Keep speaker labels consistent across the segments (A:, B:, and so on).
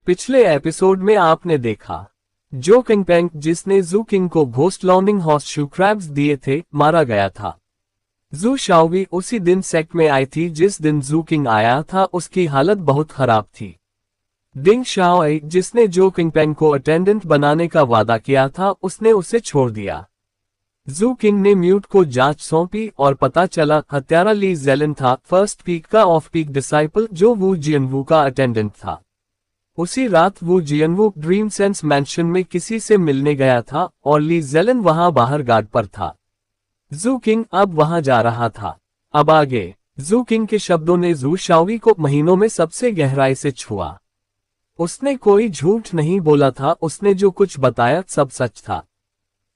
A: पिछले एपिसोड में आपने देखा जो किंगपेंग जिसने जू किंग को घोस्ट लॉन्डिंग हॉर्सशू क्रैब्स दिए थे मारा गया था। जू शाओवी उसी दिन सेक्ट में आई थी जिस दिन जू किंग आया था। उसकी हालत बहुत खराब थी। डिंग शाओई जिसने जो किंगपेंग को अटेंडेंट बनाने का वादा किया था उसने उसे छोड़ दिया। जू किंग ने म्यूट को जांच सौंपी और पता चला हत्यारा ली जेलिन था, फर्स्ट पीक का ऑफ पीक डिसाइपल जो वू जियनवू का अटेंडेंट था। उसी रात वू जियनवू ड्रीम सेंस मैंशन में किसी से मिलने गया था और ली जेलिन वहां बाहर गार्ड पर था। जू किंग अब वहां जा रहा था। अब आगे जू किंग के शब्दों ने जू शाओवी को महीनों में सबसे गहराई से छुआ। उसने कोई झूठ नहीं बोला था, उसने जो कुछ बताया सब सच था।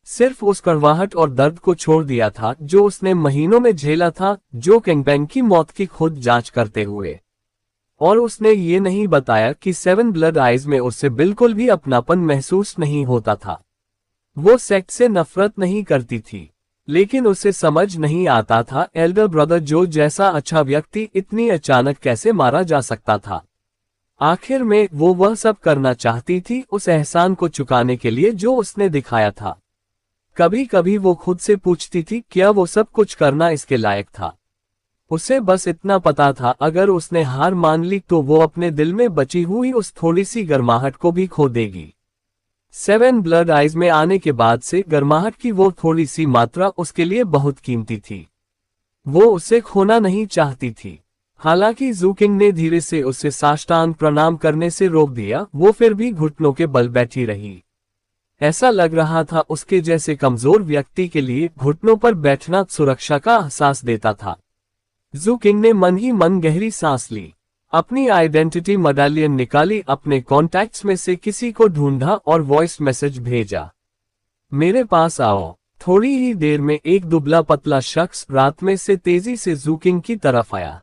A: सिर्फ उस कड़वाहट और दर्द को छोड़ दिया था जो उसने महीनों में झेला था जो किंगपेंग की मौत की खुद जांच करते हुए। और उसने ये नहीं बताया कि 7 ब्लड आइज में उससे बिल्कुल भी अपनापन महसूस नहीं होता था। वो सेक्ट से नफरत नहीं करती थी, लेकिन उसे समझ नहीं आता था एल्डर ब्रदर जो जैसा अच्छा व्यक्ति इतनी अचानक कैसे मारा जा सकता था। आखिर में वो वह सब करना चाहती थी उस एहसान को चुकाने के लिए जो उसने दिखाया था। कभी कभी वो खुद से पूछती थी क्या वो सब कुछ करना इसके लायक था। उसे बस इतना पता था अगर उसने हार मान ली तो वो अपने दिल में बची हुई उस थोड़ी सी गर्माहट को भी खो देगी। 7 ब्लड आइज में आने के बाद से गर्माहट की वो थोड़ी सी मात्रा उसके लिए बहुत कीमती थी। वो उसे खोना नहीं चाहती थी। हालांकि जू किंग ने धीरे से उसे साष्टांग प्रणाम करने से रोक दिया, वो फिर भी घुटनों के बल बैठी रही। ऐसा लग रहा था उसके जैसे कमजोर व्यक्ति के लिए घुटनों पर बैठना सुरक्षा का एहसास देता था। जू किंग ने मन ही मन गहरी सांस ली, अपनी आइडेंटिटी मेडालियन निकाली, अपने कॉन्टैक्ट्स में से किसी को ढूंढा और वॉइस मैसेज भेजा, मेरे पास आओ। थोड़ी ही देर में एक दुबला पतला शख्स रात में से तेजी से जू किंग की तरफ आया।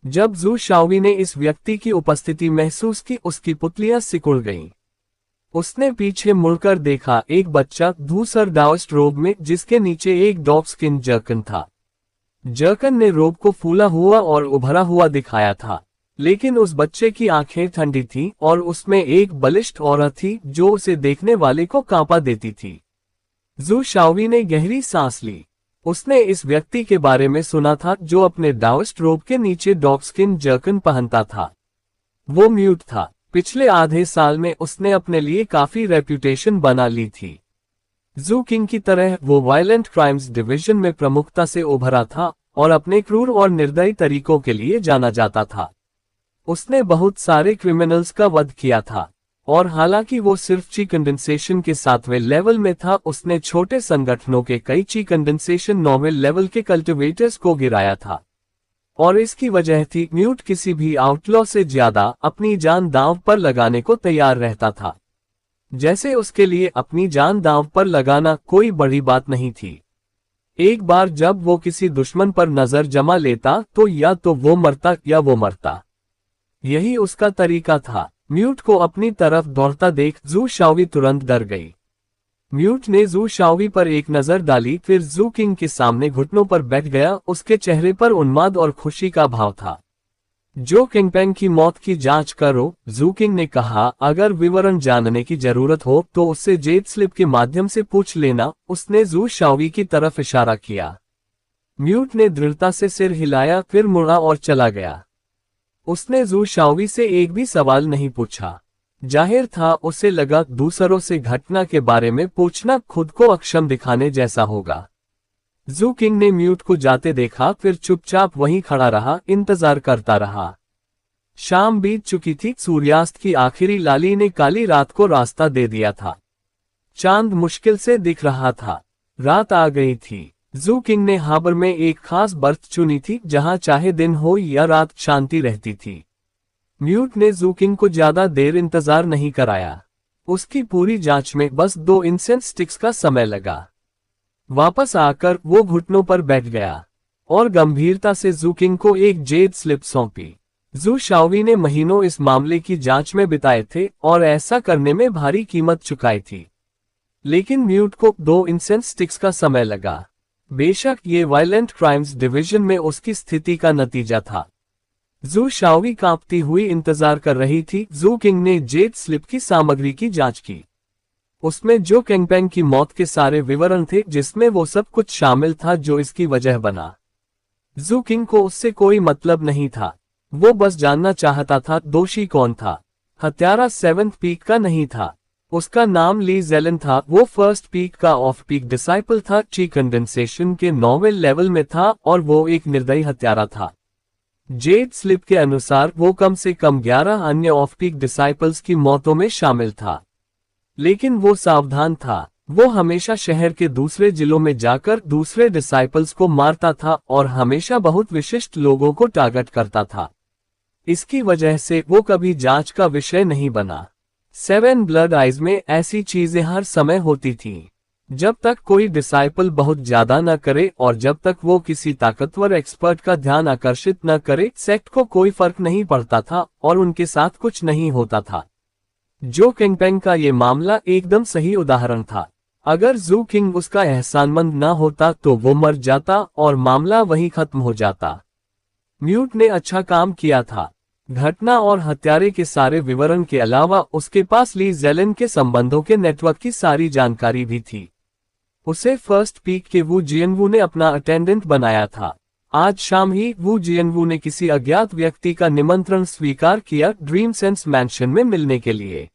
A: जब जू शाओवी ने इस व्यक्ति की उपस्थिति महसूस की उसकी पुतलियां सिकुड़ गईं। उसने पीछे मुड़कर देखा, एक बच्चा धूसर डाउस्ट रोब में जिसके नीचे एक डॉग स्किन जर्कन था। जर्कन ने रोब को फूला हुआ और उभरा हुआ दिखाया था, लेकिन उस बच्चे की आंखें ठंडी थीं और उसमें एक बलिष्ठ ऑरा थी जो उसे देखने वाले को कांपा देती थी। जू शाओवी ने गहरी सांस ली। उसने इस व्यक्ति के बारे में सुना था जो अपने डाउस्ट रोब के नीचे डॉग स्किन जर्कन पहनता था। वो म्यूट था। पिछले आधे साल में उसने अपने लिए काफी रेप्यूटेशन बना ली थी। जू किंग की तरह वो वायलेंट क्राइम्स डिवीजन में प्रमुखता से उभरा था और अपने क्रूर और निर्दयी तरीकों के लिए जाना जाता था। उसने बहुत सारे क्रिमिनल्स का वध किया था और हालांकि वो सिर्फ ची कंडेंसेशन के 7वें लेवल में था, उसने छोटे संगठनों के कई ची कंडेंसेशन 9वें लेवल के कल्टिवेटर्स को गिराया था। और इसकी वजह थी म्यूट किसी भी आउटलॉ से ज्यादा अपनी जान दांव पर लगाने को तैयार रहता था, जैसे उसके लिए अपनी जान दांव पर लगाना कोई बड़ी बात नहीं थी। एक बार जब वो किसी दुश्मन पर नजर जमा लेता तो या तो वो मरता या वो मरता। यही उसका तरीका था। म्यूट को अपनी तरफ दौड़ता देख जू शाओवी तुरंत डर गई। म्यूट ने जू शाओवी पर एक नजर डाली, फिर जू किंग के सामने घुटनों पर बैठ गया। उसके चेहरे पर उन्माद और खुशी का भाव था। जो किंगपेंग की मौत की जांच करो, जू किंग ने कहा, अगर विवरण जानने की जरूरत हो तो उससे जेट स्लिप के माध्यम से पूछ लेना। उसने जू शाओवी की तरफ इशारा किया। म्यूट ने दृढ़ता से सिर हिलाया, फिर मुड़ा और चला गया। उसने जू शाओवी से एक भी सवाल नहीं पूछा। जाहिर था उसे लगा दूसरों से घटना के बारे में पूछना खुद को अक्षम दिखाने जैसा होगा। जू किंग ने म्यूट को जाते देखा, फिर चुपचाप वहीं खड़ा रहा, इंतजार करता रहा। शाम बीत चुकी थी। सूर्यास्त की आखिरी लाली ने काली रात को रास्ता दे दिया था। चांद मुश्किल से दिख रहा था। रात आ गई थी। जू किंग ने हार्बर में एक खास बर्थ चुनी थी जहां चाहे दिन हो या रात शांति रहती थी। म्यूट ने जू किंग को ज्यादा देर इंतजार नहीं कराया। उसकी पूरी जांच में बस 2 इंसेंस स्टिक्स का समय लगा। वापस आकर वो घुटनों पर बैठ गया और गंभीरता से जू किंग को एक जेड स्लिप सौंपी। जू शाओवी ने महीनों इस मामले की जांच में बिताए थे और ऐसा करने में भारी कीमत चुकाई थी, लेकिन म्यूट को 2 इंसेंस स्टिक्स का समय लगा। बेशक ये वायलेंट क्राइम्स डिवीजन में उसकी स्थिति का नतीजा था। जू शाओवी कांपती हुई इंतजार कर रही थी। जू किंग ने जेड स्लिप की सामग्री की जांच की। उसमें जो केंगपेंग की मौत के सारे विवरण थे, जिसमें वो सब कुछ शामिल था जो इसकी वजह बना। जू किंग को उससे कोई मतलब नहीं था। वो बस जानना चाहता था दोषी कौन था। हत्यारा सेवेंथ पीक का नहीं था। उसका नाम ली जेलन था। वो फर्स्ट पीक का ऑफ पीक डिसाइपल था, ची कंडेंसेशन के नॉवेल लेवल में था और वो एक निर्दयी हत्यारा था। जेड स्लिप के अनुसार वो कम से कम 11 अन्य ऑफ पीक डिसाइपल्स की मौतों में शामिल था। लेकिन वो सावधान था। वो हमेशा शहर के दूसरे जिलों में जाकर दूसरे डिसाइपल्स को मारता था और हमेशा बहुत विशिष्ट लोगों को टारगेट करता था। इसकी वजह से वो कभी जांच का विषय नहीं बना। सेवन ब्लड आइज में ऐसी चीजें हर समय होती थीं। जब तक कोई डिसाइपल बहुत ज्यादा न करे और जब तक वो किसी ताकतवर एक्सपर्ट का ध्यान आकर्षित न करे, सेक्ट को कोई फर्क नहीं पड़ता था और उनके साथ कुछ नहीं होता था। जो केंगपेंग का ये मामला एकदम सही उदाहरण था। अगर जू किंग उसका एहसानमंद न होता तो वो मर जाता और मामला वहीं खत्म हो जाता। म्यूट ने अच्छा काम किया था। घटना और हत्यारे के सारे विवरण के अलावा उसके पास ली जेलन के संबंधों के नेटवर्क की सारी जानकारी भी थी। उसे फर्स्ट पीक के वू जियनवू ने अपना अटेंडेंट बनाया था। आज शाम ही वू जियनवू ने किसी अज्ञात व्यक्ति का निमंत्रण स्वीकार किया ड्रीम सेंस मैंशन में मिलने के लिए।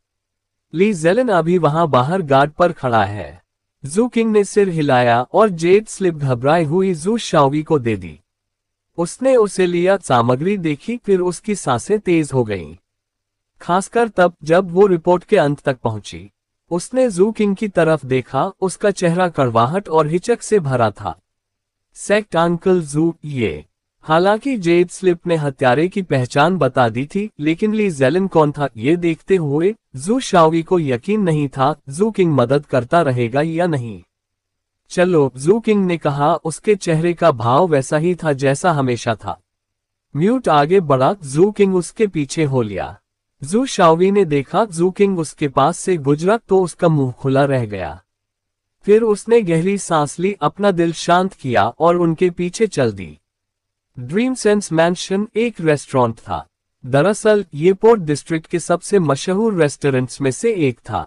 A: ली जेलन अभी वहां बाहर गार्ड पर खड़ा है। जू किंग ने सिर हिलाया और जेड स्लिप घबराई हुई जू शाओवी को दे दी। उसने उसे लिया, सामग्री देखी, फिर उसकी सांसें तेज हो गईं। खासकर तब जब वो रिपोर्ट के अंत तक पहुंची। उसने जू किंग की तरफ देखा। उसका चेहरा कड़वाहट और हिचक से भरा था। सेक्ट अंकल जू, ये। हालांकि जेड स्लिप ने हत्यारे की पहचान बता दी थी, लेकिन ली जेलन कौन था ये देखते हुए जू शाओवी को यकीन नहीं था जू किंग मदद करता रहेगा या नहीं। चलो, जू किंग ने कहा। उसके चेहरे का भाव वैसा ही था जैसा हमेशा था। म्यूट आगे बढ़ा। जू किंग उसके पीछे हो लिया। जू शाओवी ने देखा जू किंग उसके पास से गुजरा तो उसका मुंह खुला रह गया। फिर उसने गहरी सांस ली, अपना दिल शांत किया और उनके पीछे चल दी। ड्रीम सेंस मैंशन एक रेस्टोरेंट था। दरअसल ये पोर्ट डिस्ट्रिक्ट के सबसे मशहूर रेस्टोरेंट्स में से एक था।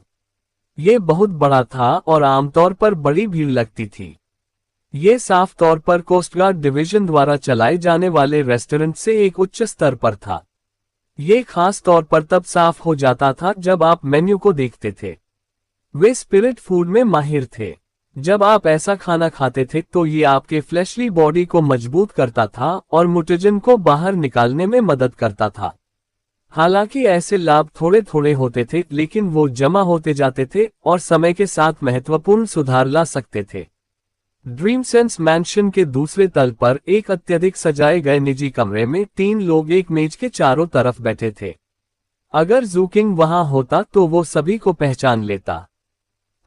A: ये बहुत बड़ा था और आमतौर पर बड़ी भीड़ लगती थी। ये साफ तौर पर कोस्ट गार्ड डिवीजन द्वारा चलाए जाने वाले रेस्टोरेंट से एक उच्च स्तर पर था। ये खास तौर पर तब साफ हो जाता था जब आप मेन्यू को देखते थे। वे स्पिरिट फूड में माहिर थे। जब आप ऐसा खाना खाते थे तो ये आपके फ्लैशली बॉडी को मजबूत करता था और मुटेजन को बाहर निकालने में मदद करता था। हालांकि ऐसे लाभ थोड़े थोड़े होते थे, लेकिन वो जमा होते जाते थे और समय के साथ महत्वपूर्ण सुधार ला सकते थे। ड्रीम सेंस मैंशन के दूसरे तल पर एक अत्यधिक सजाए गए निजी कमरे में 3 लोग एक मेज के चारों तरफ बैठे थे। अगर जू किंग वहां होता तो वो सभी को पहचान लेता।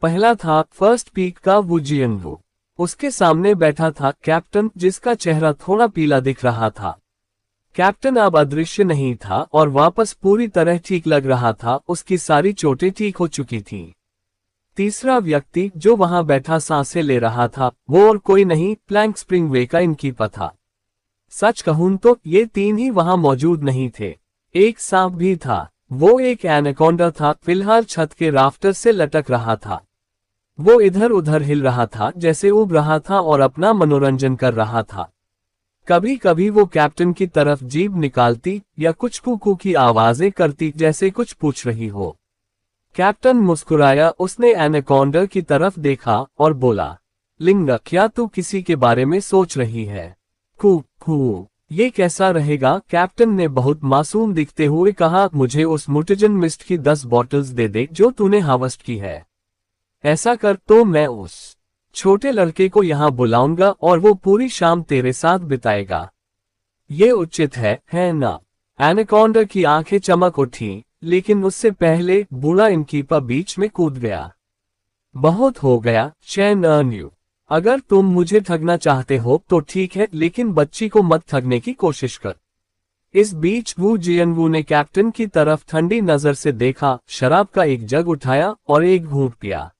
A: पहला था फर्स्ट पीक का वू जियनवू। उसके सामने बैठा था कैप्टन, जिसका चेहरा थोड़ा पीला दिख रहा था। कैप्टन अब अदृश्य नहीं था और वापस पूरी तरह ठीक लग रहा था। उसकी सारी चोटें ठीक हो चुकी थीं। तीसरा व्यक्ति जो वहां बैठा सांसें ले रहा था, वो और कोई नहीं, प्लैंक स्प्रिंग वे का इनकीपर था। सच कहूं तो ये 3 ही वहां मौजूद नहीं थे। एक सांप भी था। वो एक एनाकोंडा था, फिलहाल छत के राफ्टर से लटक रहा था। वो इधर उधर हिल रहा था जैसे उब रहा था और अपना मनोरंजन कर रहा था। कभी कभी वो कैप्टन की तरफ जीभ निकालती या कुछ कूकू की आवाजें करती जैसे कुछ पूछ रही हो। कैप्टन मुस्कुराया। उसने एनाकोंडा की तरफ देखा और बोला, लिंगा, क्या तू किसी के बारे में सोच रही है? कू, ये कैसा रहेगा? कैप्टन ने बहुत मासूम दिखते हुए कहा, मुझे उस मुटेजन मिस्ट की 10 बॉटल्स दे दे जो तूने हार्वेस्ट की है। ऐसा कर तो मैं उस छोटे लड़के को यहाँ बुलाऊंगा और वो पूरी शाम तेरे साथ बिताएगा। ये उचित है ना? एनाकोंडा की आंखें चमक उठी, लेकिन उससे पहले बूढ़ा इनकीपर बीच में कूद गया। बहुत हो गया, चैन अर्न यू। अगर तुम मुझे ठगना चाहते हो तो ठीक है, लेकिन बच्ची को मत ठगने की कोशिश कर। इस बीच वू जियनवू ने कैप्टन की तरफ ठंडी नजर से देखा, शराब का एक जग उठाया और एक घूंट पिया।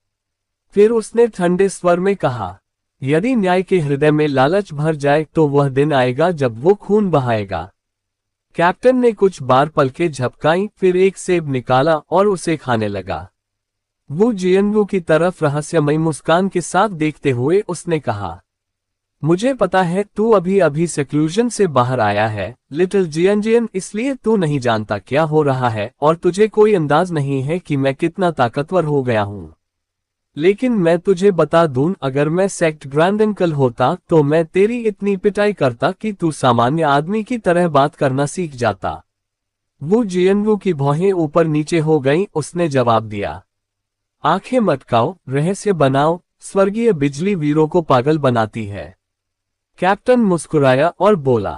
A: फिर उसने ठंडे स्वर में कहा, यदि न्याय के हृदय में लालच भर जाए तो वह दिन आएगा जब वो खून बहाएगा। कैप्टन ने कुछ बार पलकें झपकाई, फिर एक सेब निकाला और उसे खाने लगा। वू जियनवू की तरफ रहस्यमयी मुस्कान के साथ देखते हुए उसने कहा, मुझे पता है तू अभी अभी सेक्लूजन से बाहर आया है लिटिल जियनजियन, इसलिए तू नहीं जानता क्या हो रहा है और तुझे कोई अंदाज नहीं है कि मैं कितना ताकतवर हो गया हूँ। लेकिन मैं तुझे बता दूं, अगर मैं सेक्ट ग्रैंड अंकल होता तो मैं तेरी इतनी पिटाई करता कि तू सामान्य आदमी की तरह बात करना सीख जाता। वू जियनवू की भौहें ऊपर नीचे हो गईं, उसने जवाब दिया, आंखें मटकाओ, रहस्य बनाओ, स्वर्गीय बिजली वीरों को पागल बनाती है। कैप्टन मुस्कुराया और बोला,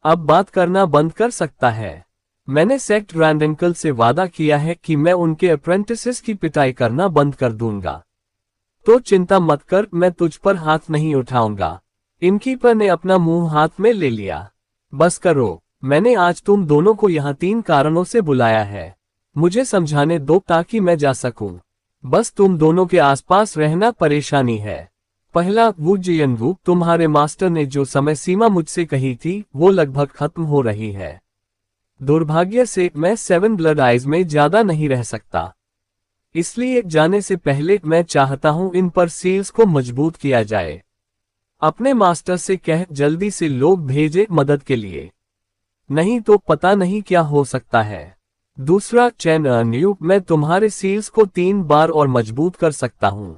A: अब बात करना बंद कर सकता है। मैंने सेक्ट ग्रैंड अंकल से वादा किया है कि मैं उनके अप्रेंटिसेस की पिटाई करना बंद कर दूंगा। तो चिंता मत कर, मैं तुझ पर हाथ नहीं उठाऊंगा। इनकीपर ने अपना मुंह हाथ में ले लिया। बस करो, मैंने आज तुम दोनों को यहाँ 3 कारणों से बुलाया है। मुझे समझाने दो ताकि मैं जा सकूं। बस तुम दोनों के आसपास रहना परेशानी है। पहला, वू जियनवू, तुम्हारे मास्टर ने जो समय सीमा मुझसे कही थी वो लगभग खत्म हो रही है। दुर्भाग्य से मैं 7 ब्लड आइज में ज्यादा नहीं रह सकता। इसलिए जाने से पहले मैं चाहता हूं इन पर सील्स को मजबूत किया जाए। अपने मास्टर से कह जल्दी से लोग भेजे मदद के लिए, नहीं तो पता नहीं क्या हो सकता है। दूसरा, चैन अर्न्यू, मैं तुम्हारे सील्स को 3 बार और मजबूत कर सकता हूं।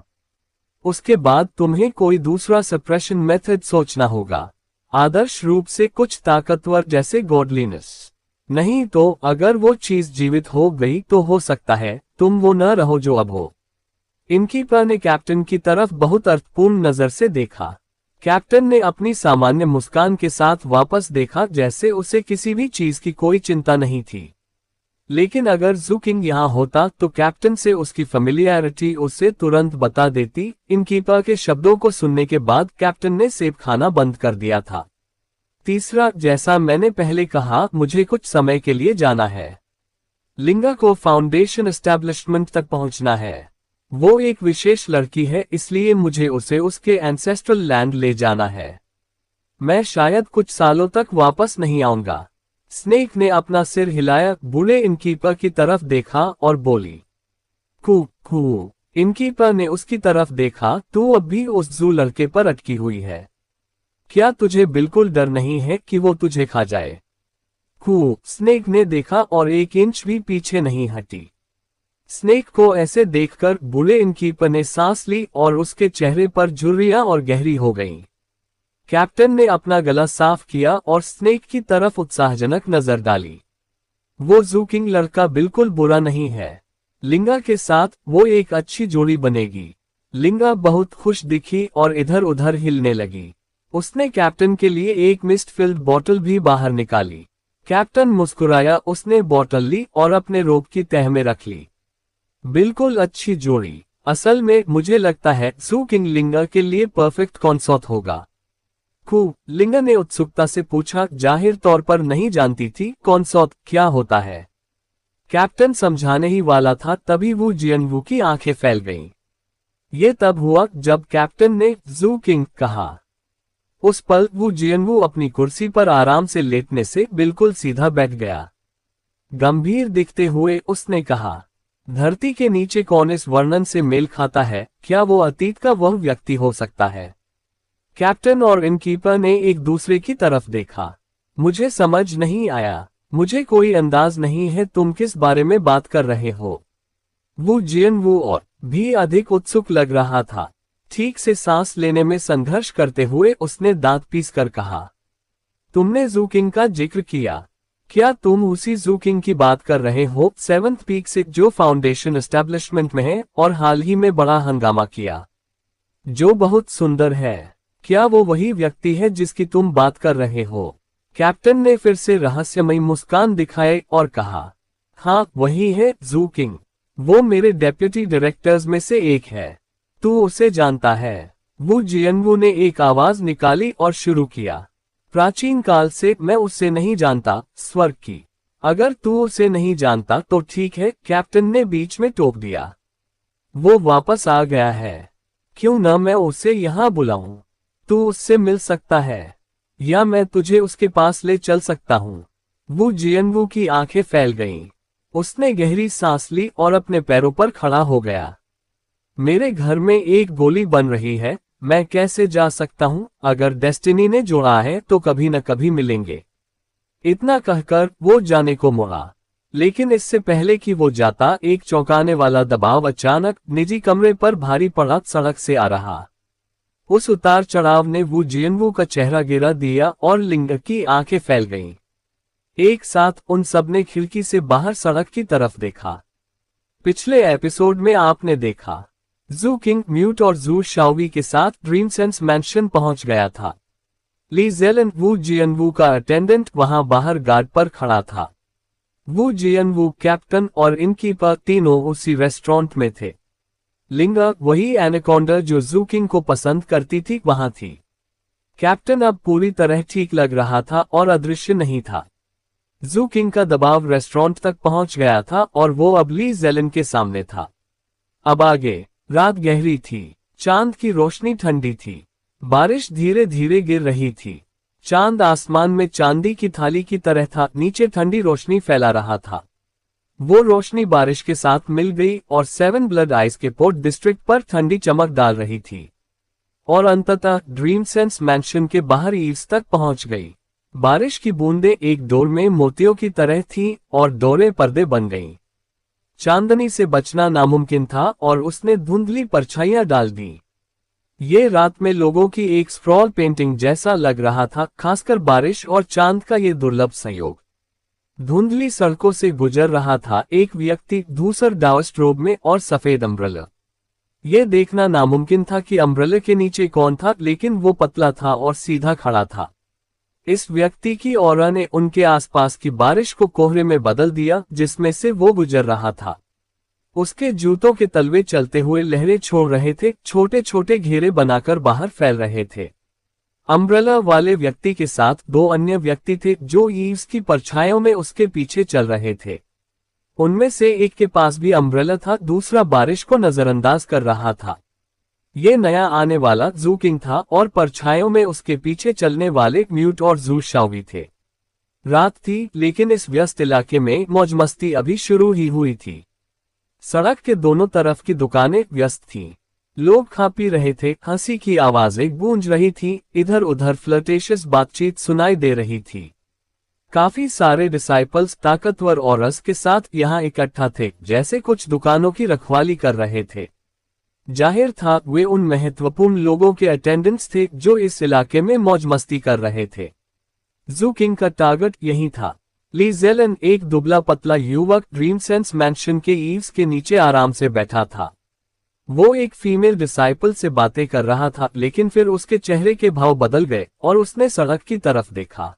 A: उसके बाद तुम्हें कोई दूसरा सप्रेशन मेथड सोचना होगा, आदर्श रूप से कुछ ताकतवर जैसे गॉडलीनेस। नहीं तो अगर वो चीज जीवित हो गई तो हो सकता है तुम वो न रहो जो अब हो। इनकीपर ने कैप्टन की तरफ बहुत अर्थपूर्ण नजर से देखा। कैप्टन ने अपनी सामान्य मुस्कान के साथ वापस देखा, जैसे उसे किसी भी चीज की कोई चिंता नहीं थी। लेकिन अगर जू किंग यहाँ होता तो कैप्टन से उसकी फेमिलियरिटी उसे तुरंत बता देती। इनकीपर के शब्दों को सुनने के बाद कैप्टन ने सेब खाना बंद कर दिया था। तीसरा, जैसा मैंने पहले कहा, मुझे कुछ समय के लिए जाना है। लिंगा को फाउंडेशन एस्टैब्लिशमेंट तक पहुंचना है। वो एक विशेष लड़की है, इसलिए मुझे उसे उसके एंसेस्ट्रल लैंड ले जाना है। मैं शायद कुछ सालों तक वापस नहीं आऊंगा। स्नेक ने अपना सिर हिलाया, बूढ़े इनकीपर की तरफ देखा और बोली, कू कू। इनकीपर ने उसकी तरफ देखा, तू अब भी उस जू लड़के पर अटकी हुई है। क्या तुझे बिल्कुल डर नहीं है कि वो तुझे खा जाए? कू। स्नेक ने देखा और 1 इंच भी पीछे नहीं हटी। स्नेक को ऐसे देखकर बूढ़े इनकीपर ने सांस ली और उसके चेहरे पर झुर्रियां और गहरी हो गईं। कैप्टन ने अपना गला साफ किया और स्नेक की तरफ उत्साहजनक नजर डाली। वो जू किंग लड़का बिल्कुल बुरा नहीं है। लिंगा के साथ वो एक अच्छी जोड़ी बनेगी। लिंगा बहुत खुश दिखी और इधर उधर हिलने लगी। उसने कैप्टन के लिए एक मिस्ट फिल्ड बॉटल भी बाहर निकाली। कैप्टन मुस्कुराया, उसने बॉटल ली और अपने रोब की तह में रख ली। बिल्कुल अच्छी जोड़ी। असल में मुझे लगता है जू किंग लिंगा के लिए परफेक्ट कंसोर्ट होगा। कू। लिंगा ने उत्सुकता से पूछा, जाहिर तौर पर नहीं जानती थी कंसोर्ट क्या होता है। कैप्टन समझाने ही वाला था, तभी वू जियनवू की आंखें फैल गईं। ये तब हुआ जब कैप्टन ने जू किंग कहा। उस पल वू जियनवू अपनी कुर्सी पर आराम से लेटने से बिल्कुल सीधा बैठ गया। गंभीर दिखते हुए उसने कहा, धरती के नीचे कौन इस वर्णन से मेल खाता है? क्या वो अतीत का वह व्यक्ति हो सकता है? कैप्टन और इनकीपर ने एक दूसरे की तरफ देखा। मुझे समझ नहीं आया। मुझे कोई अंदाज नहीं है तुम किस बारे में बात कर रहे हो। वू जियनवू और भी अधिक उत्सुक लग रहा था। ठीक से सांस लेने में संघर्ष करते हुए उसने दांत पीसकर कहा, तुमने जू किंग का जिक्र किया। क्या तुम उसी जू किंग की बात कर रहे हो 7th पीक से, जो फाउंडेशन एस्टैब्लिशमेंट में है और हाल ही में बड़ा हंगामा किया, जो बहुत सुंदर है? क्या वो वही व्यक्ति है जिसकी तुम बात कर रहे हो? कैप्टन ने फिर से रहस्यमयी मुस्कान दिखाई और कहा, हाँ वही है जू किंग। वो मेरे डेप्यूटी डायरेक्टर्स में से एक है। तू उसे जानता है? वू जियनवू ने एक आवाज निकाली और शुरू किया, प्राचीन काल से मैं उसे नहीं जानता, स्वर्ग की। अगर तू उसे नहीं जानता तो ठीक है, कैप्टन ने बीच में टोक दिया। वो वापस आ गया है। क्यों न मैं उसे यहाँ बुलाऊं? तू उससे मिल सकता है या मैं तुझे उसके पास ले चल सकता हूँ। वू जियनवू की आंखें फैल गईं। उसने गहरी सांस ली और अपने पैरों पर खड़ा हो गया। मेरे घर में एक गोली बन रही है, मैं कैसे जा सकता हूं? अगर डेस्टिनी ने जोड़ा है तो कभी न कभी मिलेंगे। इतना कहकर वो जाने को मुड़ा, लेकिन इससे पहले कि वो जाता, एक चौंकाने वाला दबाव अचानक निजी कमरे पर भारी पड़ा सड़क से आ रहा। उस उतार चढ़ाव ने वू जियनवू का चेहरा गिरा दिया और लिंग की आंखें फैल गईं। एक साथ उन सब ने खिड़की से बाहर सड़क की तरफ देखा। पिछले एपिसोड में आपने देखा जू किंग म्यूट और जू शाओवी के साथ ड्रीमसेंस मैंशन पहुंच गया था। ली जेलन वू जियनवू का अटेंडेंट वहां बाहर गार्ड पर खड़ा था। वू जियनवू, कैप्टन और इनकीपर तीनों उसी रेस्टोरेंट में थे। लिंगा, वही एनाकोंडा जो जू किंग को पसंद करती थी, वहां थी। कैप्टन अब पूरी तरह ठीक लग रहा था और अदृश्य नहीं था। जू किंग का दबाव रेस्टोरेंट तक पहुंच गया था और वो अब ली जेलन के सामने था। अब आगे रात गहरी थी, चांद की रोशनी ठंडी थी, बारिश धीरे धीरे गिर रही थी। चांद आसमान में चांदी की थाली की तरह था, नीचे ठंडी रोशनी फैला रहा था। वो रोशनी बारिश के साथ मिल गई और सेवन ब्लड आइस के पोर्ट डिस्ट्रिक्ट पर ठंडी चमक डाल रही थी और अंततः ड्रीमसेंस मैंशन के बाहर ईव्स तक पहुंच गई। बारिश की बूंदें एक डोर में मोतियों की तरह थीं और डोरे पर्दे बन गईं। चांदनी से बचना नामुमकिन था और उसने धुंधली परछाइयां डाल दी। ये रात में लोगों की एक स्क्रॉल पेंटिंग जैसा लग रहा था, खासकर बारिश और चांद का ये दुर्लभ संयोग। धुंधली सड़कों से गुजर रहा था एक व्यक्ति, धूसर डाउस्ट रोब में और सफेद अम्ब्रेला। यह देखना नामुमकिन था कि अम्ब्रेला के नीचे कौन था, लेकिन वो पतला था और सीधा खड़ा था। इस व्यक्ति की ऑरा ने उनके आसपास की बारिश को कोहरे में बदल दिया जिसमें से वो गुजर रहा था। उसके जूतों के तलवे चलते हुए लहरें छोड़ रहे थे, छोटे छोटे घेरे बनाकर बाहर फैल रहे थे। अम्ब्रेला वाले व्यक्ति के साथ दो अन्य व्यक्ति थे जो ईव्स की परछाइयों में उसके पीछे चल रहे थे। उनमें से एक के पास भी अम्ब्रेला था, दूसरा बारिश को नजरअंदाज कर रहा था। ये नया आने वाला जू किंग था और परछाइयों में उसके पीछे चलने वाले म्यूट और जू शाओवी थे। रात थी, लेकिन इस व्यस्त इलाके में मौज मस्ती अभी शुरू ही हुई थी। सड़क के दोनों तरफ की दुकानें व्यस्त थीं। लोग खा पी रहे थे, हंसी की आवाजें गूंज रही थीं, इधर उधर फ्लर्टेशियस बातचीत सुनाई दे रही थी। काफी सारे डिसाइपल्स ताकतवर औरस के साथ यहाँ इकट्ठा थे, जैसे कुछ दुकानों की रखवाली कर रहे थे। जाहिर था वे उन महत्वपूर्ण लोगों के अटेंडेंट्स थे जो इस इलाके में मौज मस्ती कर रहे थे। जू किंग का टारगेट यही था। ली जेलन, एक दुबला पतला युवक, ड्रीमसेंस मैंशन के ईव्स के नीचे आराम से बैठा था। वो एक फीमेल डिसाइपल से बातें कर रहा था, लेकिन फिर उसके चेहरे के भाव बदल गए और उसने सड़क की तरफ देखा।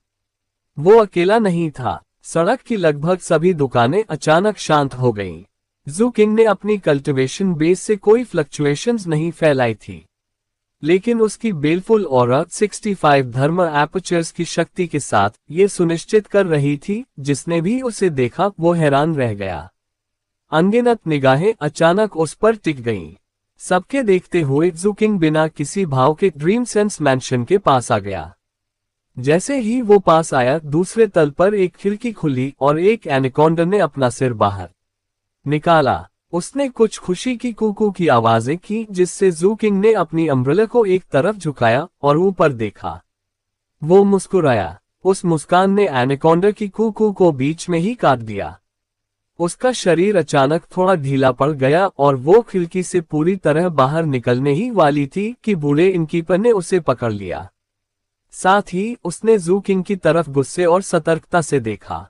A: वो अकेला नहीं था। सड़क की लगभग सभी दुकानें अचानक शांत हो गईं। जू किंग ने अपनी कल्टीवेशन बेस से कोई फ्लक्चुएशंस नहीं फैलाई थी, लेकिन उसकी बेलफुल ऑरा 65 धर्म एपर्चर्स की शक्ति के साथ ये सुनिश्चित कर रही थी, जिसने भी उसे देखा वो हैरान रह गया। अनगिनत निगाहें अचानक उस पर टिक गईं। सबके देखते हुए जू किंग बिना किसी भाव के ड्रीमसेंस मैंशन के पास आ गया। जैसे ही वो पास आया, दूसरे तल पर एक खिड़की खुली और एक एनाकोंडा ने अपना सिर बाहर निकाला। उसने कुछ खुशी की कूकू की आवाजें की, जिससे जू किंग ने अपनी अम्ब्रेला को एक तरफ झुकाया और ऊपर देखा। वो मुस्कुराया। उस मुस्कान ने एनाकोंडा की कूकू को बीच में ही काट दिया। उसका शरीर अचानक थोड़ा ढीला पड़ गया और वो खिड़की से पूरी तरह बाहर निकलने ही वाली थी कि बूढ़े इनकीपर ने उसे पकड़ लिया। साथ ही उसने जू किंग की तरफ गुस्से और सतर्कता से देखा।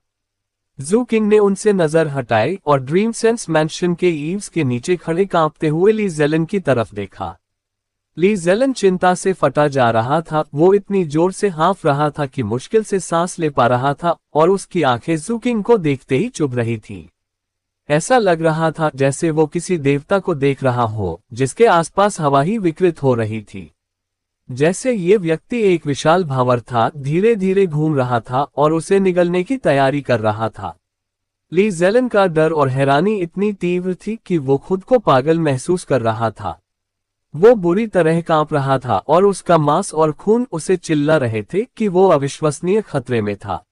A: जू किंग ने उनसे नजर हटाई और ड्रीमसेंस मैंशन के ईव्स के नीचे खड़े कांपते हुए ली जेलन की तरफ देखा। ली जेलन चिंता से फटा जा रहा था। वो इतनी जोर से हाँफ रहा था कि मुश्किल से सांस ले पा रहा था और उसकी आंखें जू किंग को देखते ही चुभ रही थीं। ऐसा लग रहा था जैसे वो किसी देवता को देख रहा हो, जिसके आसपास हवा ही विकृत हो रही थी। जैसे ये व्यक्ति एक विशाल भावर था, धीरे धीरे घूम रहा था और उसे निगलने की तैयारी कर रहा था। ली जेलन का डर और हैरानी इतनी तीव्र थी कि वो खुद को पागल महसूस कर रहा था। वो बुरी तरह कांप रहा था और उसका मांस और खून उसे चिल्ला रहे थे कि वो अविश्वसनीय खतरे में था।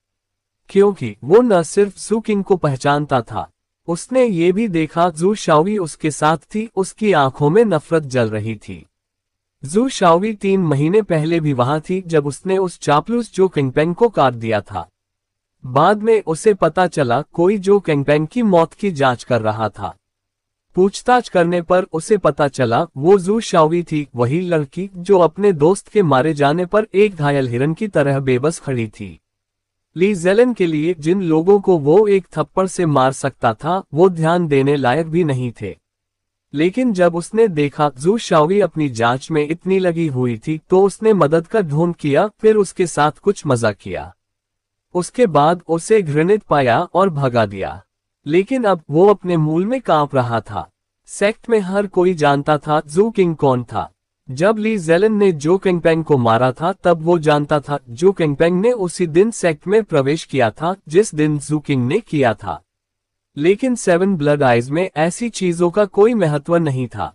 A: क्योंकि वो न सिर्फ जू किंग को पहचानता था, उसने ये भी देखा जू शाओवी उसके साथ थी, उसकी आंखों में नफरत जल रही थी। जू शाओवी 3 महीने पहले भी वहां थी जब उसने उस चापलूस जो किंगपेंग को काट दिया था। बाद में उसे पता चला कोई जो किंगपेंग की मौत की जांच कर रहा था। पूछताछ करने पर उसे पता चला वो जू शाओवी थी, वही लड़की जो अपने दोस्त के मारे जाने पर एक घायल हिरन की तरह बेबस खड़ी थी। ली जेलन के लिए जिन लोगों को वो एक थप्पड़ से मार सकता था वो ध्यान देने लायक भी नहीं थे। लेकिन जब उसने देखा जू शाओवी अपनी जांच में इतनी लगी हुई थी तो उसने मदद का ढोंग किया, फिर उसके साथ कुछ मजाक किया। उसके बाद उसे घृणित पाया और भगा दिया। लेकिन अब वो अपने मूल में कांप रहा था। सेक्ट में हर कोई जानता था जू किंग कौन था। जब ली जेलन ने जो किंगपेंग को मारा था तब वो जानता था जो किंगपेंग ने उसी दिन सेक्ट में प्रवेश किया था जिस दिन जू किंग ने किया था। लेकिन 7 ब्लड आइज में ऐसी चीजों का कोई महत्व नहीं था।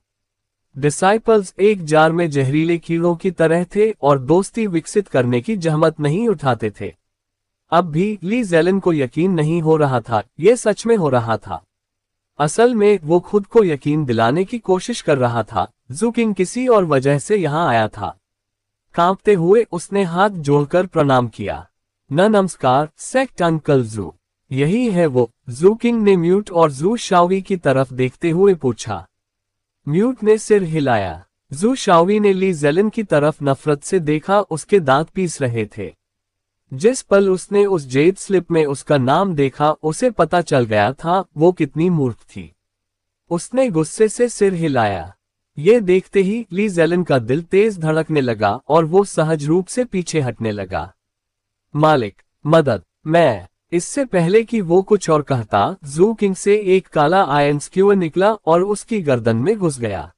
A: डिसाइपल्स एक जार में जहरीले कीड़ों की तरह थे और दोस्ती विकसित करने की जहमत नहीं उठाते थे। अब भी ली जेलन को यकीन नहीं हो रहा था ये सच में हो रहा था। असल में वो खुद को यकीन दिलाने की कोशिश कर रहा था जू किंग किसी और वजह से यहाँ आया था। कांपते हुए उसने हाथ जोड़कर प्रणाम किया। नमस्कार सेक्ट अंकल जू। यही है वो, जू किंग ने म्यूट और जू शाओवी की तरफ देखते हुए पूछा। म्यूट ने सिर हिलाया। जू शाओवी ने ली जेलन की तरफ नफरत से देखा, उसके दांत पीस रहे थे। जिस पल उसने उस जेड स्लिप में उसका नाम देखा उसे पता चल गया था वो कितनी मूर्ख थी। उसने गुस्से से सिर हिलाया। ये देखते ही ली जेलन का दिल तेज धड़कने लगा और वो सहज रूप से पीछे हटने लगा। मालिक, मदद, मैं। इससे पहले कि वो कुछ और कहता, जू किंग से एक काला आयरन स्क्यूअर निकला और उसकी गर्दन में घुस गया।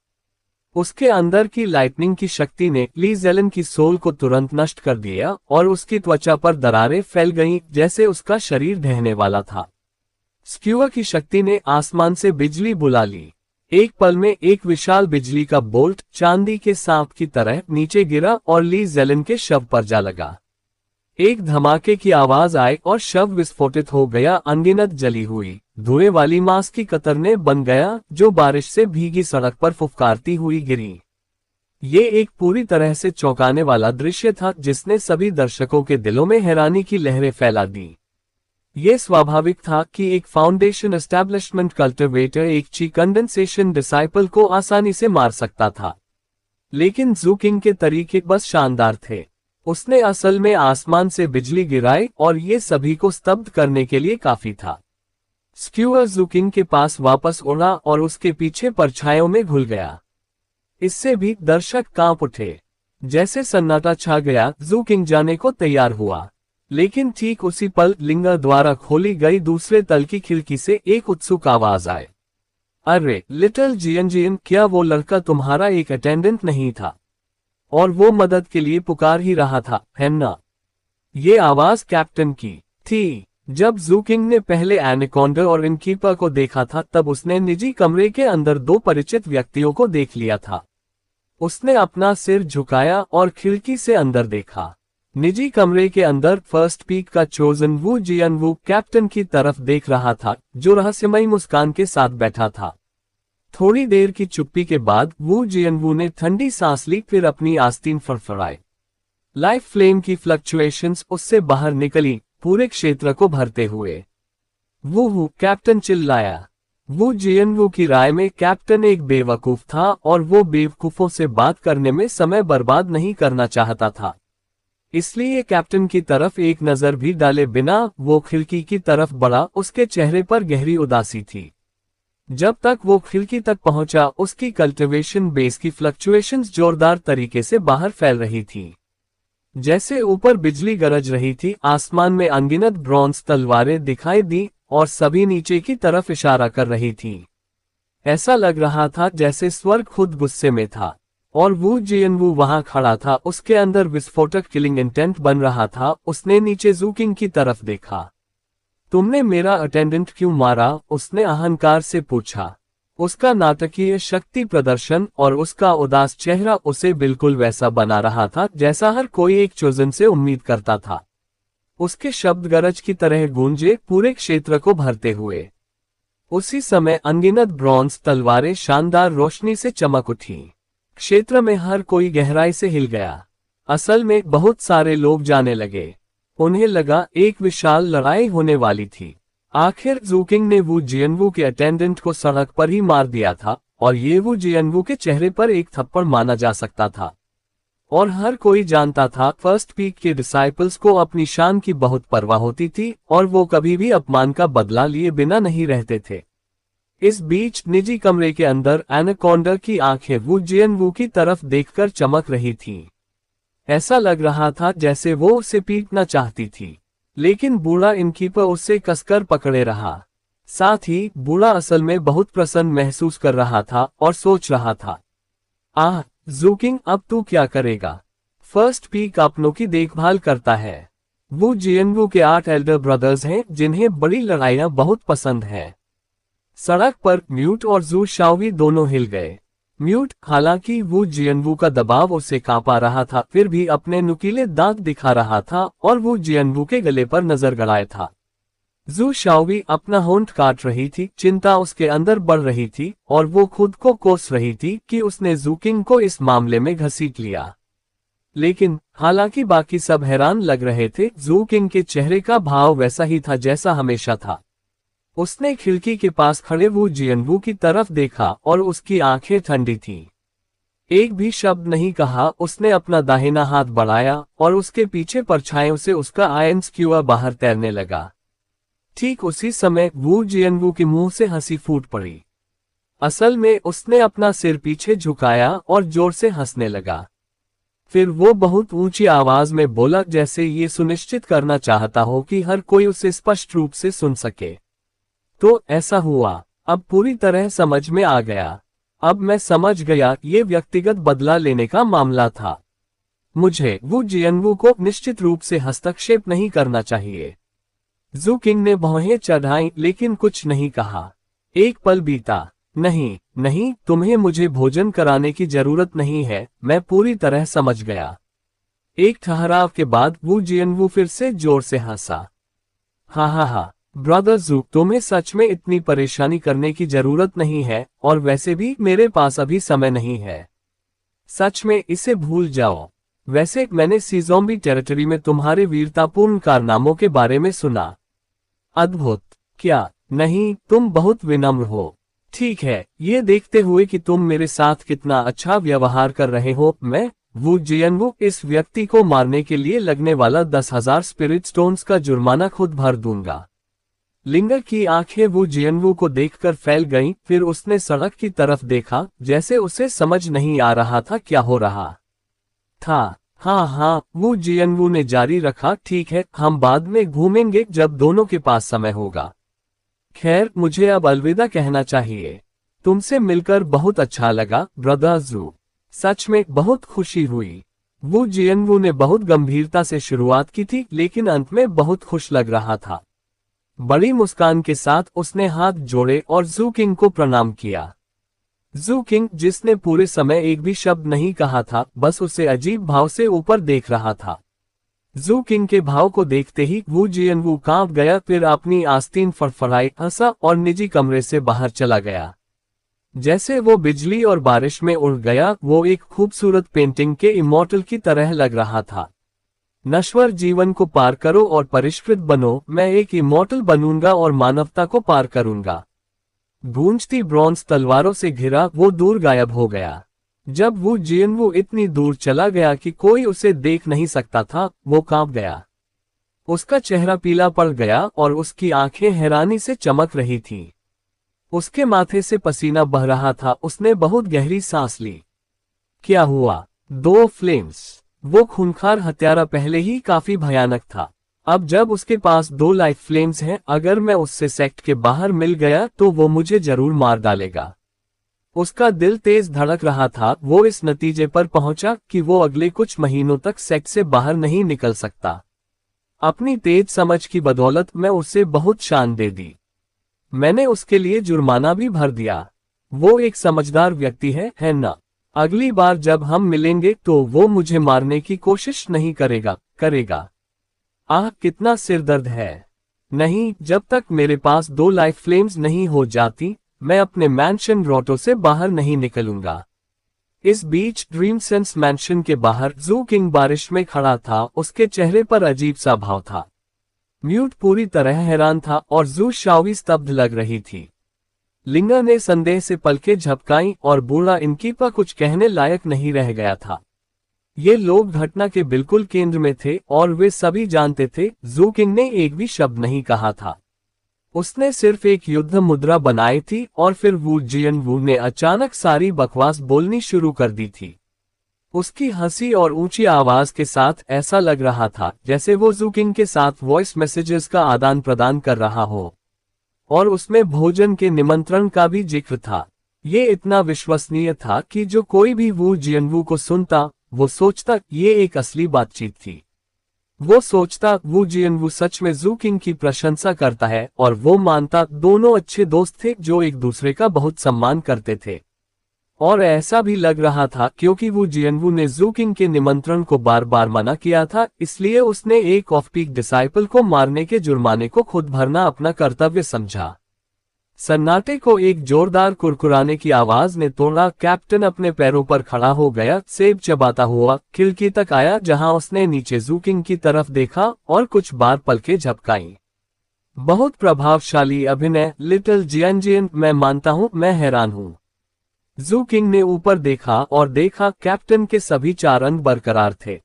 A: उसके अंदर की लाइटनिंग की शक्ति ने ली जेलन की सोल को तुरंत नष्ट कर दिया और उसकी त्वचा पर दरारें फैल गईं जैसे उसका शरीर ढहने वाला था। स्क्यूअर की शक्ति ने आसमान से बिजली बुला ली। एक पल में एक विशाल बिजली का बोल्ट चांदी के सांप की तरह नीचे गिरा और ली जेलन के शव पर जा लगा। एक धमाके की आवाज आई और शव विस्फोटित हो गया। अनगिनत जली हुई धुएं वाली मांस की कतरने बन गया जो बारिश से भीगी सड़क पर फुफकारती हुई गिरी। ये एक पूरी तरह से चौंकाने वाला दृश्य था जिसने सभी दर्शकों के दिलों में हैरानी की लहरें फैला दी। ये स्वाभाविक था कि एक फाउंडेशन एस्टैब्लिशमेंट कल्टिवेटर एक ची कंडेंसेशन डिसाइपल को आसानी से मार सकता था, लेकिन जू किंग के तरीके बस शानदार थे। उसने असल में आसमान से बिजली गिराई और ये सभी को स्तब्ध करने के लिए काफी था। स्क्यूअर जू किंग के पास वापस उड़ा और उसके पीछे परछाइयों में घुल गया। इससे भी दर्शक कांप उठे। जैसे सन्नाटा छा गया, जू किंग जाने को तैयार हुआ, लेकिन ठीक उसी पल लिंगर द्वारा खोली गई दूसरे तल की खिड़की से एक उत्सुक आवाज आए। अरे लिटिल जियन, क्या वो लड़का तुम्हारा एक अटेंडेंट नहीं था? और वो मदद के लिए पुकार ही रहा था, है ना? ये आवाज कैप्टन की थी। जब जू किंग ने पहले एनाकोंडा और इनकीपर को देखा था तब उसने निजी कमरे के अंदर 2 परिचित व्यक्तियों को देख लिया था। उसने अपना सिर झुकाया और खिड़की से अंदर देखा। निजी कमरे के अंदर फर्स्ट पीक का चोजन वू जियन वू कैप्टन की तरफ देख रहा था जो रहस्यमयी मुस्कान के साथ बैठा था। थोड़ी देर की चुप्पी के बाद वू जियन वू ने ठंडी सांस ली, फिर अपनी आस्तीन फड़फड़ाई। लाइफ फ्लेम की फ्लक्चुएशंस उससे बाहर निकली, पूरे क्षेत्र को भरते हुए। वू कैप्टन चिल्लाया। वू जियन वू की राय में कैप्टन एक बेवकूफ था और वो बेवकूफों से बात करने में समय बर्बाद नहीं करना चाहता था। इसलिए कैप्टन की तरफ एक नजर भी डाले बिना वो खिड़की की तरफ बढ़ा। उसके चेहरे पर गहरी उदासी थी। जब तक वो खिड़की तक पहुंचा उसकी कल्टिवेशन बेस की फ्लक्चुएशंस जोरदार तरीके से बाहर फैल रही थी। जैसे ऊपर बिजली गरज रही थी, आसमान में अनगिनत ब्रॉन्ज तलवारें दिखाई दी और सभी नीचे की तरफ इशारा कर रही थी। ऐसा लग रहा था जैसे स्वर्ग खुद गुस्से में था और वू जियन वू वहां खड़ा था। उसके अंदर विस्फोटक किलिंग इंटेंट बन रहा था। उसने नीचे जू किंग की तरफ देखा। तुमने मेरा अटेंडेंट क्यों मारा? उसने अहंकार से पूछा। उसका नाटकीय शक्ति प्रदर्शन और उसका उदास चेहरा उसे बिल्कुल वैसा बना रहा था जैसा हर कोई एक चोजन से उम्मीद करता था। उसके शब्द गरज की तरह गूंजे, पूरे क्षेत्र को भरते हुए। उसी समय अनगिनत ब्रॉन्ज तलवारें शानदार रोशनी से चमक उठी। क्षेत्र में हर कोई गहराई से हिल गया। असल में बहुत सारे लोग जाने लगे। उन्हें लगा एक विशाल लड़ाई होने वाली थी। आखिर जू किंग ने वू जियनवू के अटेंडेंट को सड़क पर ही मार दिया था, और ये वू जियनवू के चेहरे पर एक थप्पड़ माना जा सकता था। और हर कोई जानता था फर्स्ट पीक के डिसाइपल्स को अपनी शान की बहुत परवाह होती थी, और वो कभी भी अपमान का बदला लिए बिना नहीं रहते थे। इस बीच निजी कमरे के अंदर एनाकोंडा की आंखें वू जियनवू की तरफ देखकर चमक रही थीं। ऐसा लग रहा था जैसे वो उसे पीटना चाहती थी, लेकिन बूढ़ा इनकीपर उसे कसकर पकड़े रहा। साथ ही बूढ़ा असल में बहुत प्रसन्न महसूस कर रहा था और सोच रहा था, आह जू किंग, अब तू क्या करेगा? फर्स्ट पीक अपनों की देखभाल करता है। वू जियनवू के 8 एल्डर ब्रदर्स हैं जिन्हें बड़ी लड़ाइयां बहुत पसंद हैं। सड़क पर म्यूट और जू शाओवी दोनों हिल गए। म्यूट, हालांकि वू जियनवू का दबाव उसे कांपा रहा था, फिर भी अपने नुकीले दांत दिखा रहा था और वू जियनवू के गले पर नजर गड़ाए था। जू शाओवी अपना होंठ काट रही थी, चिंता उसके अंदर बढ़ रही थी और वो खुद को कोस रही थी कि उसने जू किंग को इस मामले में घसीट लिया। लेकिन हालांकि बाकी सब हैरान लग रहे थे, जू किंग के चेहरे का भाव वैसा ही था जैसा हमेशा था। उसने खिड़की के पास खड़े वू जियनवू की तरफ देखा और उसकी आंखें ठंडी थीं। एक भी शब्द नहीं कहा। उसने अपना दाहिना हाथ बढ़ाया और उसके पीछे परछाइयों से उसका आयन स्क्यूअर बाहर तैरने लगा। ठीक उसी समय वू जियनवू के मुंह से हंसी फूट पड़ी। असल में उसने अपना सिर पीछे झुकाया और जोर से हंसने लगा। फिर वो बहुत ऊंची आवाज में बोला, जैसे ये सुनिश्चित करना चाहता हो कि हर कोई उसे स्पष्ट रूप से सुन सके। तो ऐसा हुआ। अब पूरी तरह समझ में आ गया। अब मैं समझ गया, ये व्यक्तिगत बदला लेने का मामला था। मुझे वू जियनवू को निश्चित रूप से हस्तक्षेप नहीं करना चाहिए। जू किंग ने भौहें चढ़ाई लेकिन कुछ नहीं कहा। एक पल बीता। नहीं नहीं, तुम्हें मुझे भोजन कराने की जरूरत नहीं है, मैं पूरी तरह समझ गया। एक ठहराव के बाद वू जियनवू फिर से जोर से हंसा। हा, ब्रदर जू, तुम्हें सच में इतनी परेशानी करने की जरूरत नहीं है, और वैसे भी मेरे पास अभी समय नहीं है। सच में इसे भूल जाओ। वैसे मैंने सीज़ोंबी टेरिटरी में तुम्हारे वीरतापूर्ण कारनामों के बारे में सुना। अद्भुत। क्या नहीं, तुम बहुत विनम्र हो। ठीक है, ये देखते हुए कि तुम मेरे साथ कितना अच्छा व्यवहार कर रहे हो, मैं वू जियनवू इस व्यक्ति को मारने के लिए लगने वाला 10,000 स्पिरिट स्टोन्स का जुर्माना खुद भर दूंगा। लिंगर की आंखें वू जियनवू को देखकर फैल गईं, फिर उसने सड़क की तरफ देखा, जैसे उसे समझ नहीं आ रहा था क्या हो रहा था। हाँ, वू जियनवू ने जारी रखा, ठीक है, हम बाद में घूमेंगे जब दोनों के पास समय होगा। खैर, मुझे अब अलविदा कहना चाहिए। तुमसे मिलकर बहुत अच्छा लगा ब्रदर जू। सच में बहुत खुशी हुई। वू जियनवू ने बहुत गंभीरता से शुरुआत की थी, लेकिन अंत में बहुत खुश लग रहा था। बड़ी मुस्कान के साथ उसने हाथ जोड़े और जू किंग को प्रणाम किया। जू किंग, जिसने पूरे समय एक भी शब्द नहीं कहा था, बस उसे अजीब भाव से ऊपर देख रहा था। जू किंग के भाव को देखते ही वू जियनवू कांप गया, फिर अपनी आस्तीन फड़फड़ाई, हंसा और निजी कमरे से बाहर चला गया। जैसे वो बिजली और बारिश में उड़ गया, वो एक खूबसूरत पेंटिंग के इमॉर्टल की तरह लग रहा था। नश्वर जीवन को पार करो और परिष्कृत बनो, मैं एक इमॉर्टल बनूंगा और मानवता को पार करूंगा। गूंजती ब्रॉन्ज तलवारों से घिरा वो दूर गायब हो गया। जब वू जियनवू इतनी दूर चला गया कि कोई उसे देख नहीं सकता था, वो कांप गया। उसका चेहरा पीला पड़ गया और उसकी आंखें हैरानी से चमक रही थीं। उसके माथे से पसीना बह रहा था। उसने बहुत गहरी सांस ली। क्या हुआ? 2 फ्लेम्स। वो खूंखार हत्यारा पहले ही काफी भयानक था। अब जब उसके पास 2 लाइफ फ्लेम्स हैं, अगर मैं उससे सेक्ट के बाहर मिल गया तो वो मुझे जरूर मार डालेगा। उसका दिल तेज धड़क रहा था। वो इस नतीजे पर पहुंचा कि वो अगले कुछ महीनों तक सेक्ट से बाहर नहीं निकल सकता। अपनी तेज समझ की बदौलत मैं उसे बहुत शान दे दी। मैंने उसके लिए जुर्माना भी भर दिया। वो एक समझदार व्यक्ति है ना? अगली बार जब हम मिलेंगे तो वो मुझे मारने की कोशिश नहीं करेगा। आह कितना सिरदर्द है। नहीं, जब तक मेरे पास 2 लाइफ फ्लेम्स नहीं हो जाती, मैं अपने मैंशन ग्रोटो से बाहर नहीं निकलूंगा। इस बीच ड्रीम सेंस मैंशन के बाहर जू किंग बारिश में खड़ा था, उसके चेहरे पर अजीब सा भाव था। म्यूट पूरी तरह हैरान था और जू शाओवी स्तब्ध लग रही थी। लिंगा ने संदेह से पलकें झपकाईं और बूढ़ा इनकीपा कुछ कहने लायक नहीं रह गया था। ये लोग घटना के बिल्कुल केंद्र में थे और वे सभी जानते थे जू किंग ने एक भी शब्द नहीं कहा था। उसने सिर्फ एक युद्ध मुद्रा बनाई थी और फिर वू जियनवू ने अचानक सारी बकवास बोलनी शुरू कर दी थी। उसकी हंसी और ऊंची आवाज के साथ ऐसा लग रहा था जैसे वो जू किंग के साथ वॉइस मैसेजेस का आदान प्रदान कर रहा हो, और उसमें भोजन के निमंत्रण का भी जिक्र था। ये इतना विश्वसनीय था कि जो कोई भी वू जियनवू को सुनता, वो सोचता ये एक असली बातचीत थी। वो सोचता वू जियनवू सच में जू किंग की प्रशंसा करता है, और वो मानता दोनों अच्छे दोस्त थे जो एक दूसरे का बहुत सम्मान करते थे। और ऐसा भी लग रहा था क्योंकि वू जियनवू ने जू किंग के निमंत्रण को बार बार मना किया था, इसलिए उसने एक ऑफ पीक डिसाइपल को मारने के जुर्माने को खुद भरना अपना कर्तव्य समझा। सन्नाटे को एक जोरदार कुरकुराने की आवाज ने तोड़ा। कैप्टन अपने पैरों पर खड़ा हो गया, सेब चबाता हुआ खिड़की तक आया जहां उसने नीचे जू किंग की तरफ देखा और कुछ बार पलकें झपकाईं। बहुत प्रभावशाली अभिनय लिटिल जियनजियन, मैं मानता हूं, मैं हैरान हूं। जू किंग ने ऊपर देखा और देखा कैप्टन के सभी 4 अंग बरकरार थे।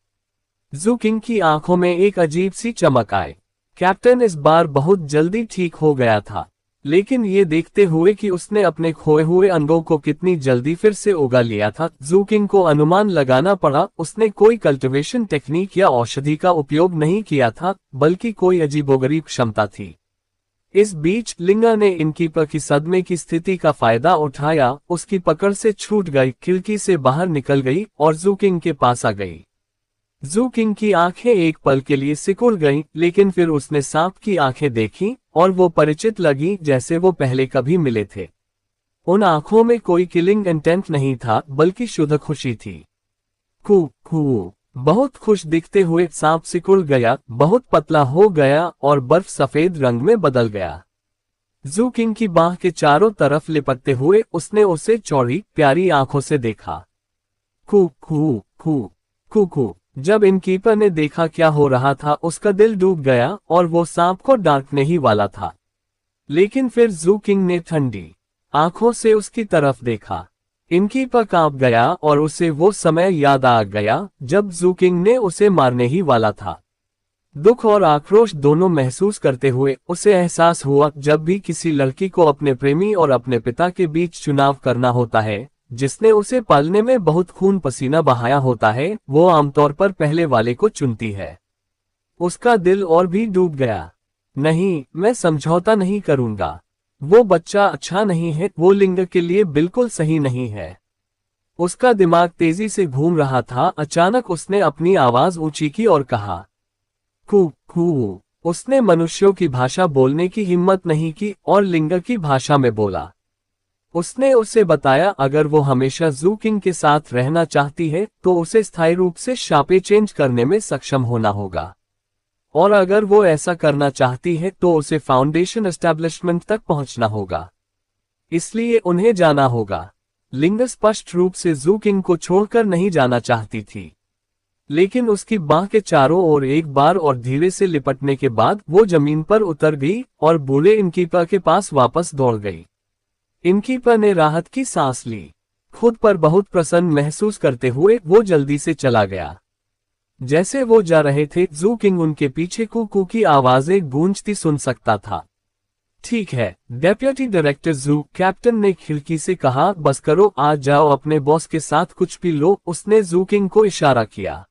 A: जू किंग की आंखों में एक अजीब सी चमक आई। कैप्टन इस बार बहुत जल्दी ठीक हो गया था, लेकिन ये देखते हुए कि उसने अपने खोए हुए अंगों को कितनी जल्दी फिर से उगा लिया था, जू किंग को अनुमान लगाना पड़ा उसने कोई कल्टिवेशन टेक्निक या औषधि का उपयोग नहीं किया था, बल्कि कोई अजीबोगरीब क्षमता थी। इस बीच लिंगा ने इनकीपर की सदमे की स्थिति का फायदा उठाया, उसकी पकड़ से छूट गई, खिड़की से बाहर निकल गई और जू किंग के पास आ गई। जू किंग की आंखें एक पल के लिए सिकुड़ गईं, लेकिन फिर उसने सांप की आंखें देखीं और वो परिचित लगी जैसे वो पहले कभी मिले थे। उन आंखों में कोई किलिंग इंटेंट नहीं था, बल्कि शुद्ध खुशी थी। कू कू, बहुत खुश दिखते हुए सांप सिकुड़ गया, बहुत पतला हो गया और बर्फ सफेद रंग में बदल गया। जू किंग की बाह के चारों तरफ लिपटते हुए उसने उसे चौड़ी प्यारी आंखों से देखा। कू कू कू कू कू। जब इनकीपर ने देखा क्या हो रहा था, उसका दिल डूब गया और वो सांप को डांटने ही वाला था। लेकिन फिर जू किंग ने ठंडी आंखों से उसकी तरफ देखा। इनकीपर कांप गया और उसे वो समय याद आ गया जब जू किंग ने उसे मारने ही वाला था। दुख और आक्रोश दोनों महसूस करते हुए उसे एहसास हुआ जब भी किसी लड़की को अपने प्रेमी और अपने पिता के बीच चुनाव करना होता है, जिसने उसे पालने में बहुत खून पसीना बहाया होता है, वो आमतौर पर पहले वाले को चुनती है। उसका दिल और भी डूब गया। नहीं, मैं समझौता नहीं करूंगा। वो बच्चा अच्छा नहीं है, वो लिंग के लिए बिल्कुल सही नहीं है। उसका दिमाग तेजी से घूम रहा था। अचानक उसने अपनी आवाज ऊंची की और कहा, कू कू। उसने मनुष्यों की भाषा बोलने की हिम्मत नहीं की और लिंग की भाषा में बोला। उसने उसे बताया अगर वो हमेशा जू किंग के साथ रहना चाहती है तो उसे स्थायी रूप से शापे चेंज करने में सक्षम होना होगा, और अगर वो ऐसा करना चाहती है तो उसे फाउंडेशन एस्टैब्लिशमेंट तक पहुंचना होगा, इसलिए उन्हें जाना होगा। लिंग स्पष्ट रूप से जू किंग को छोड़कर नहीं जाना चाहती थी, लेकिन उसकी बाह के चारों ओर एक बार और धीरे से लिपटने के बाद वो जमीन पर उतर गई और बूढ़े इनकीपर के पास वापस दौड़ गई। इनकीपर ने राहत की सांस ली। खुद पर बहुत प्रसन्न महसूस करते हुए वो जल्दी से चला गया। जैसे वो जा रहे थे, जू किंग उनके पीछे कू कू की आवाजें गूंजती सुन सकता था। ठीक है, डेप्यूटी डायरेक्टर जू, कैप्टन ने खिड़की से कहा, बस करो, आज जाओ अपने बॉस के साथ कुछ पी लो। उसने जू किंग को इशारा किया।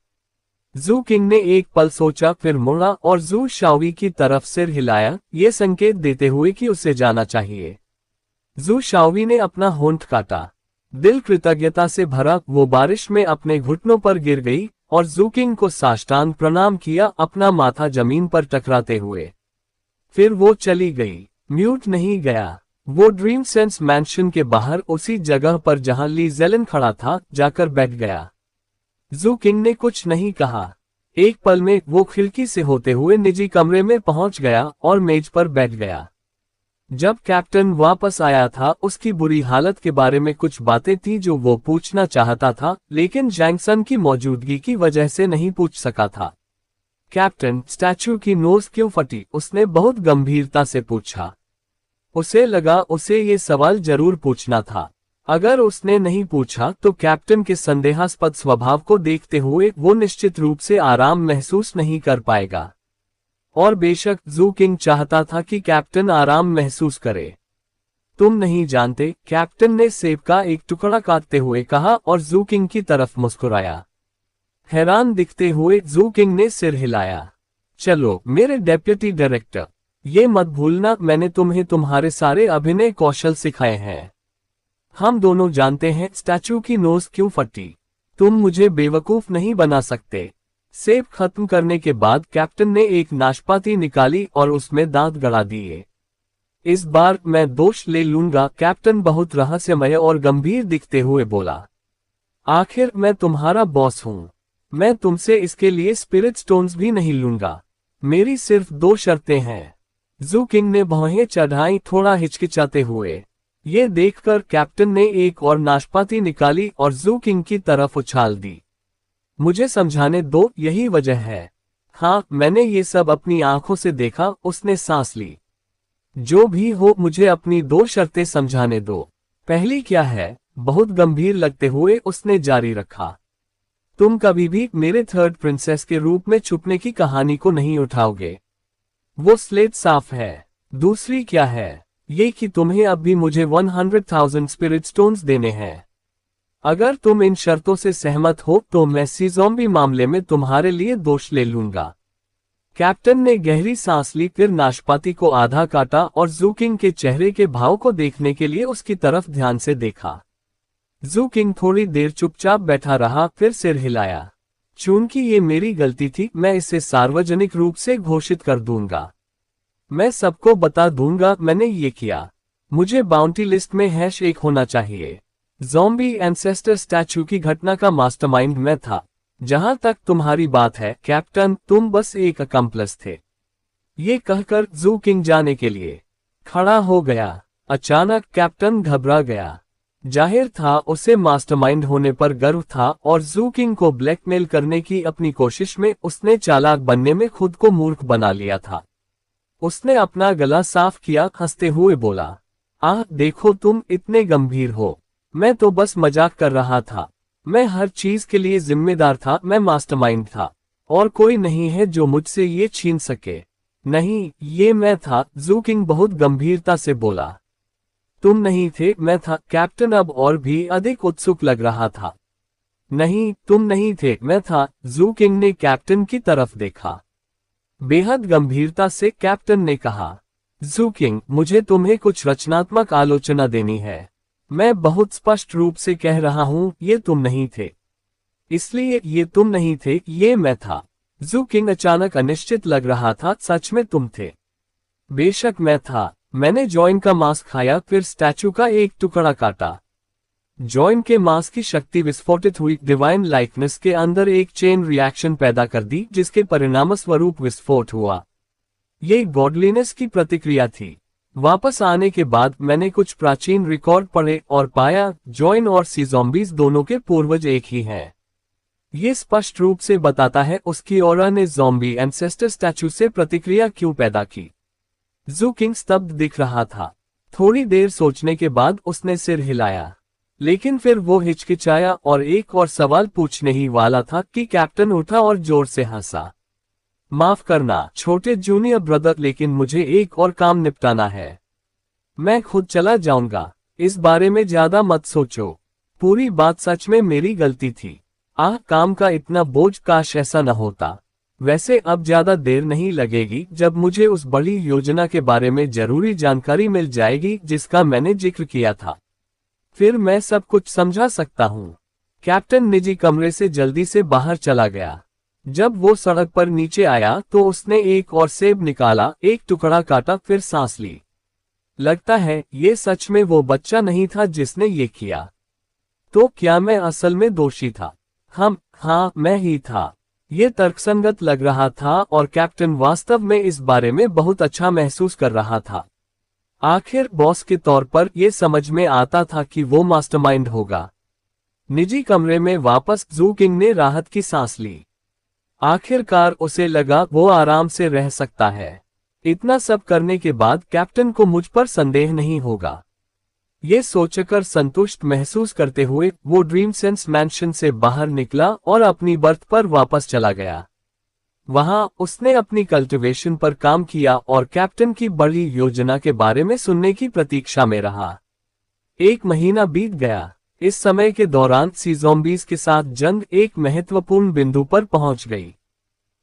A: जू किंग ने एक पल सोचा, फिर मुड़ा और जू शाओवी की तरफ सिर हिलाया, ये संकेत देते हुए कि उसे जाना चाहिए। जू शाओवी ने अपना होंठ काटा। दिल कृतज्ञता से भरा, वो बारिश में अपने घुटनों पर गिर गई और जू किंग को साष्टांग प्रणाम किया, अपना माथा जमीन पर टकराते हुए। फिर वो चली गई। म्यूट नहीं गया। वो ड्रीम सेंस मैंशन के बाहर उसी जगह पर जहां ली जेलन खड़ा था, जाकर बैठ गया। जू किंग ने कुछ नहीं कहा। एक पल में वो खिड़की से होते हुए निजी कमरे में पहुंच गया और मेज पर बैठ गया। जब कैप्टन वापस आया था, उसकी बुरी हालत के बारे में कुछ बातें थी जो वो पूछना चाहता था, लेकिन जैंगसन की मौजूदगी की वजह से नहीं पूछ सका था। कैप्टन, स्टैचू की नोज क्यों फटी? उसने बहुत गंभीरता से पूछा। उसे लगा उसे ये सवाल जरूर पूछना था। अगर उसने नहीं पूछा तो कैप्टन के संदेहास्पद स्वभाव को देखते हुए वो निश्चित रूप से आराम महसूस नहीं कर पाएगा। और बेशक जू किंग चाहता था कि कैप्टन आराम महसूस करे। तुम नहीं जानते, कैप्टन ने सेब का एक टुकड़ा काटते हुए कहा और जू किंग की तरफ मुस्कुराया। हैरान दिखते हुए जू किंग ने सिर हिलाया। चलो मेरे डेप्यूटी डायरेक्टर, ये मत भूलना मैंने तुम्हें तुम्हारे सारे अभिनय कौशल सिखाए हैं। हम दोनों जानते हैं स्टैचू की नोज क्यों फटी। तुम मुझे बेवकूफ नहीं बना सकते। सेब खत्म करने के बाद कैप्टन ने एक नाशपाती निकाली और उसमें दांत गड़ा दिए। इस बार मैं दोष ले लूंगा, कैप्टन बहुत रहस्यमय और गंभीर दिखते हुए बोला। आखिर मैं तुम्हारा बॉस हूं। मैं तुमसे इसके लिए स्पिरिट स्टोन्स भी नहीं लूंगा। मेरी सिर्फ 2 शर्तें हैं। जू किंग ने भौहें चढ़ाई, थोड़ा हिचकिचाते हुए। ये देखकर कैप्टन ने एक और नाशपाती निकाली और जू किंग की तरफ उछाल दी। मुझे समझाने दो, यही वजह है। हाँ, मैंने ये सब अपनी आंखों से देखा। उसने सांस ली। जो भी हो, मुझे अपनी 2 शर्तें समझाने दो। पहली क्या है? बहुत गंभीर लगते हुए उसने जारी रखा। तुम कभी भी मेरे थर्ड प्रिंसेस के रूप में छुपने की कहानी को नहीं उठाओगे। वो स्लेट साफ है। दूसरी क्या है? ये कि तुम्हें अब भी मुझे 100,000 स्पिरिट स्टोन्स देने हैं। अगर तुम इन शर्तों से सहमत हो तो मैं ज़ॉम्बी मामले में तुम्हारे लिए दोष ले लूंगा। कैप्टन ने गहरी सांस ली, फिर नाशपाती को आधा काटा और जू किंग के चेहरे के भाव को देखने के लिए उसकी तरफ ध्यान से देखा। जू किंग थोड़ी देर चुपचाप बैठा रहा, फिर सिर हिलाया। चूंकि ये मेरी गलती थी, मैं इसे सार्वजनिक रूप से घोषित कर दूंगा। मैं सबको बता दूंगा मैंने ये किया। मुझे बाउंटी लिस्ट में #1 होना चाहिए। ज़ॉम्बी एंसेस्टर स्टैचू की घटना का मास्टरमाइंड मैं था। जहां तक तुम्हारी बात है कैप्टन, तुम बस एक अकम्प्लिस थे। ये कहकर जू किंग जाने के लिए खड़ा हो गया। अचानक कैप्टन घबरा गया। जाहिर था उसे मास्टरमाइंड होने पर गर्व था और जू किंग को ब्लैकमेल करने की अपनी कोशिश में उसने चालाक बनने में खुद को मूर्ख बना लिया था। उसने अपना गला साफ किया, हंसते हुए बोला, आह देखो तुम इतने गंभीर हो। मैं तो बस मजाक कर रहा था। मैं हर चीज के लिए जिम्मेदार था। मैं मास्टरमाइंड था और कोई नहीं है जो मुझसे ये छीन सके। नहीं, ये मैं था। जू किंग बहुत गंभीरता से बोला। तुम नहीं थे, मैं था। कैप्टन अब और भी अधिक उत्सुक लग रहा था। नहीं, तुम नहीं थे, मैं था। जू किंग ने कैप्टन की तरफ देखा। बेहद गंभीरता से कैप्टन ने कहा, जू किंग, मुझे तुम्हें कुछ रचनात्मक आलोचना देनी है। मैं बहुत स्पष्ट रूप से कह रहा हूं, ये तुम नहीं थे। इसलिए ये तुम नहीं थे, ये मैं था। जू किंग अचानक अनिश्चित लग रहा था। सच में तुम थे? बेशक मैं था। मैंने जॉइन का मांस खाया, फिर स्टैचू का एक टुकड़ा काटा। जॉइन के मांस की शक्ति विस्फोटित हुई, डिवाइन लाइकनेस के अंदर एक चेन रिएक्शन पैदा कर दी, जिसके परिणामस्वरूप विस्फोट हुआ। ये गॉडलीनेस की प्रतिक्रिया थी। वापस आने के बाद मैंने कुछ प्राचीन रिकॉर्ड पढ़े और पाया जॉइन और ज़ॉम्बीज दोनों के पूर्वज एक ही हैं। ये स्पष्ट रूप से बताता है उसकी ऑरा ने ज़ॉम्बी एंसेस्टर स्टैचू से प्रतिक्रिया क्यों पैदा की। जू किंग स्तब्ध दिख रहा था। थोड़ी देर सोचने के बाद उसने सिर हिलाया, लेकिन फिर वो हिचकिचाया और एक और सवाल पूछने ही वाला था कि कैप्टन उठा और जोर से हंसा। माफ करना छोटे जूनियर ब्रदर, लेकिन मुझे एक और काम निपटाना है। मैं खुद चला जाऊंगा। इस बारे में ज्यादा मत सोचो। पूरी बात सच में मेरी गलती थी। काम का इतना बोझ, काश ऐसा न होता। वैसे अब ज्यादा देर नहीं लगेगी जब मुझे उस बड़ी योजना के बारे में जरूरी जानकारी मिल जाएगी जिसका मैंने जिक्र किया था। फिर मैं सब कुछ समझा सकता हूँ। कैप्टन निजी कमरे से जल्दी से बाहर चला गया। जब वो सड़क पर नीचे आया तो उसने एक और सेब निकाला, एक टुकड़ा काटा, फिर सांस ली। लगता है ये सच में वो बच्चा नहीं था जिसने ये किया। तो क्या मैं असल में दोषी था? हाँ, मैं ही था। ये तर्कसंगत लग रहा था और कैप्टन वास्तव में इस बारे में बहुत अच्छा महसूस कर रहा था। आखिर बॉस के तौर पर यह समझ में आता था कि वो मास्टरमाइंड होगा। निजी कमरे में वापस जू किंग ने राहत की सांस ली। आखिरकार उसे लगा वो आराम से रह सकता है। इतना सब करने के बाद कैप्टन को मुझ पर संदेह नहीं होगा। ये सोचकर संतुष्ट महसूस करते हुए वो ड्रीम सेंस मैंशन से बाहर निकला और अपनी बर्थ पर वापस चला गया। वहां उसने अपनी कल्टीवेशन पर काम किया और कैप्टन की बड़ी योजना के बारे में सुनने की प्रतीक्षा में रहा। 1 महीना बीत गया। इस समय के दौरान ज़ॉम्बीज़ के साथ जंग एक महत्वपूर्ण बिंदु पर पहुंच गई।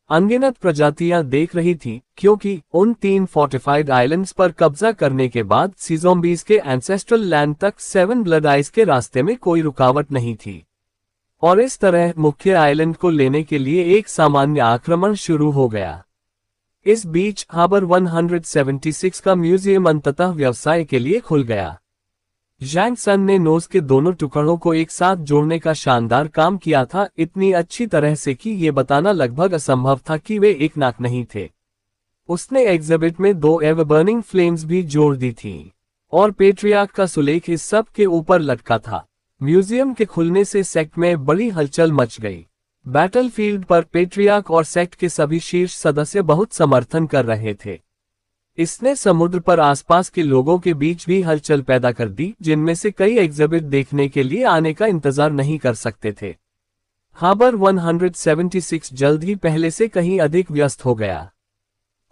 A: अनगिनत प्रजातियां देख रही थीं, क्योंकि उन 3 फोर्टिफाइड आइलैंड्स पर कब्जा करने के बाद ज़ॉम्बीज़ के एंसेस्ट्रल लैंड तक 7 ब्लड आइज के रास्ते में कोई रुकावट नहीं थी। और इस तरह मुख्य आइलैंड को लेने के लिए एक सामान्य आक्रमण शुरू हो गया। इस बीच हार्बर 176 का म्यूजियम अंततः व्यवसाय के लिए खुल गया। ज़ैंग सन ने नोज के दोनों टुकड़ों को एक साथ जोड़ने का शानदार काम किया था, इतनी अच्छी तरह से कि ये बताना लगभग असंभव था कि वे एक नाक नहीं थे। उसने एग्जिबिट में 2 एवर बर्निंग फ्लेम्स भी जोड़ दी थीं, और पेट्रियार्क का सुलेख इस सब के ऊपर लटका था। म्यूजियम के खुलने से सेक्ट में बड़ी हलचल मच गई। बैटलफील्ड पर पेट्रियार्क और सेक्ट के सभी शीर्ष सदस्य बहुत समर्थन कर रहे थे। इसने समुद्र पर आसपास के लोगों के बीच भी हलचल पैदा कर दी, जिनमें से कई एग्जिबिट देखने के लिए आने का इंतजार नहीं कर सकते थे। हार्बर 176 जल्द ही पहले से कहीं अधिक व्यस्त हो गया।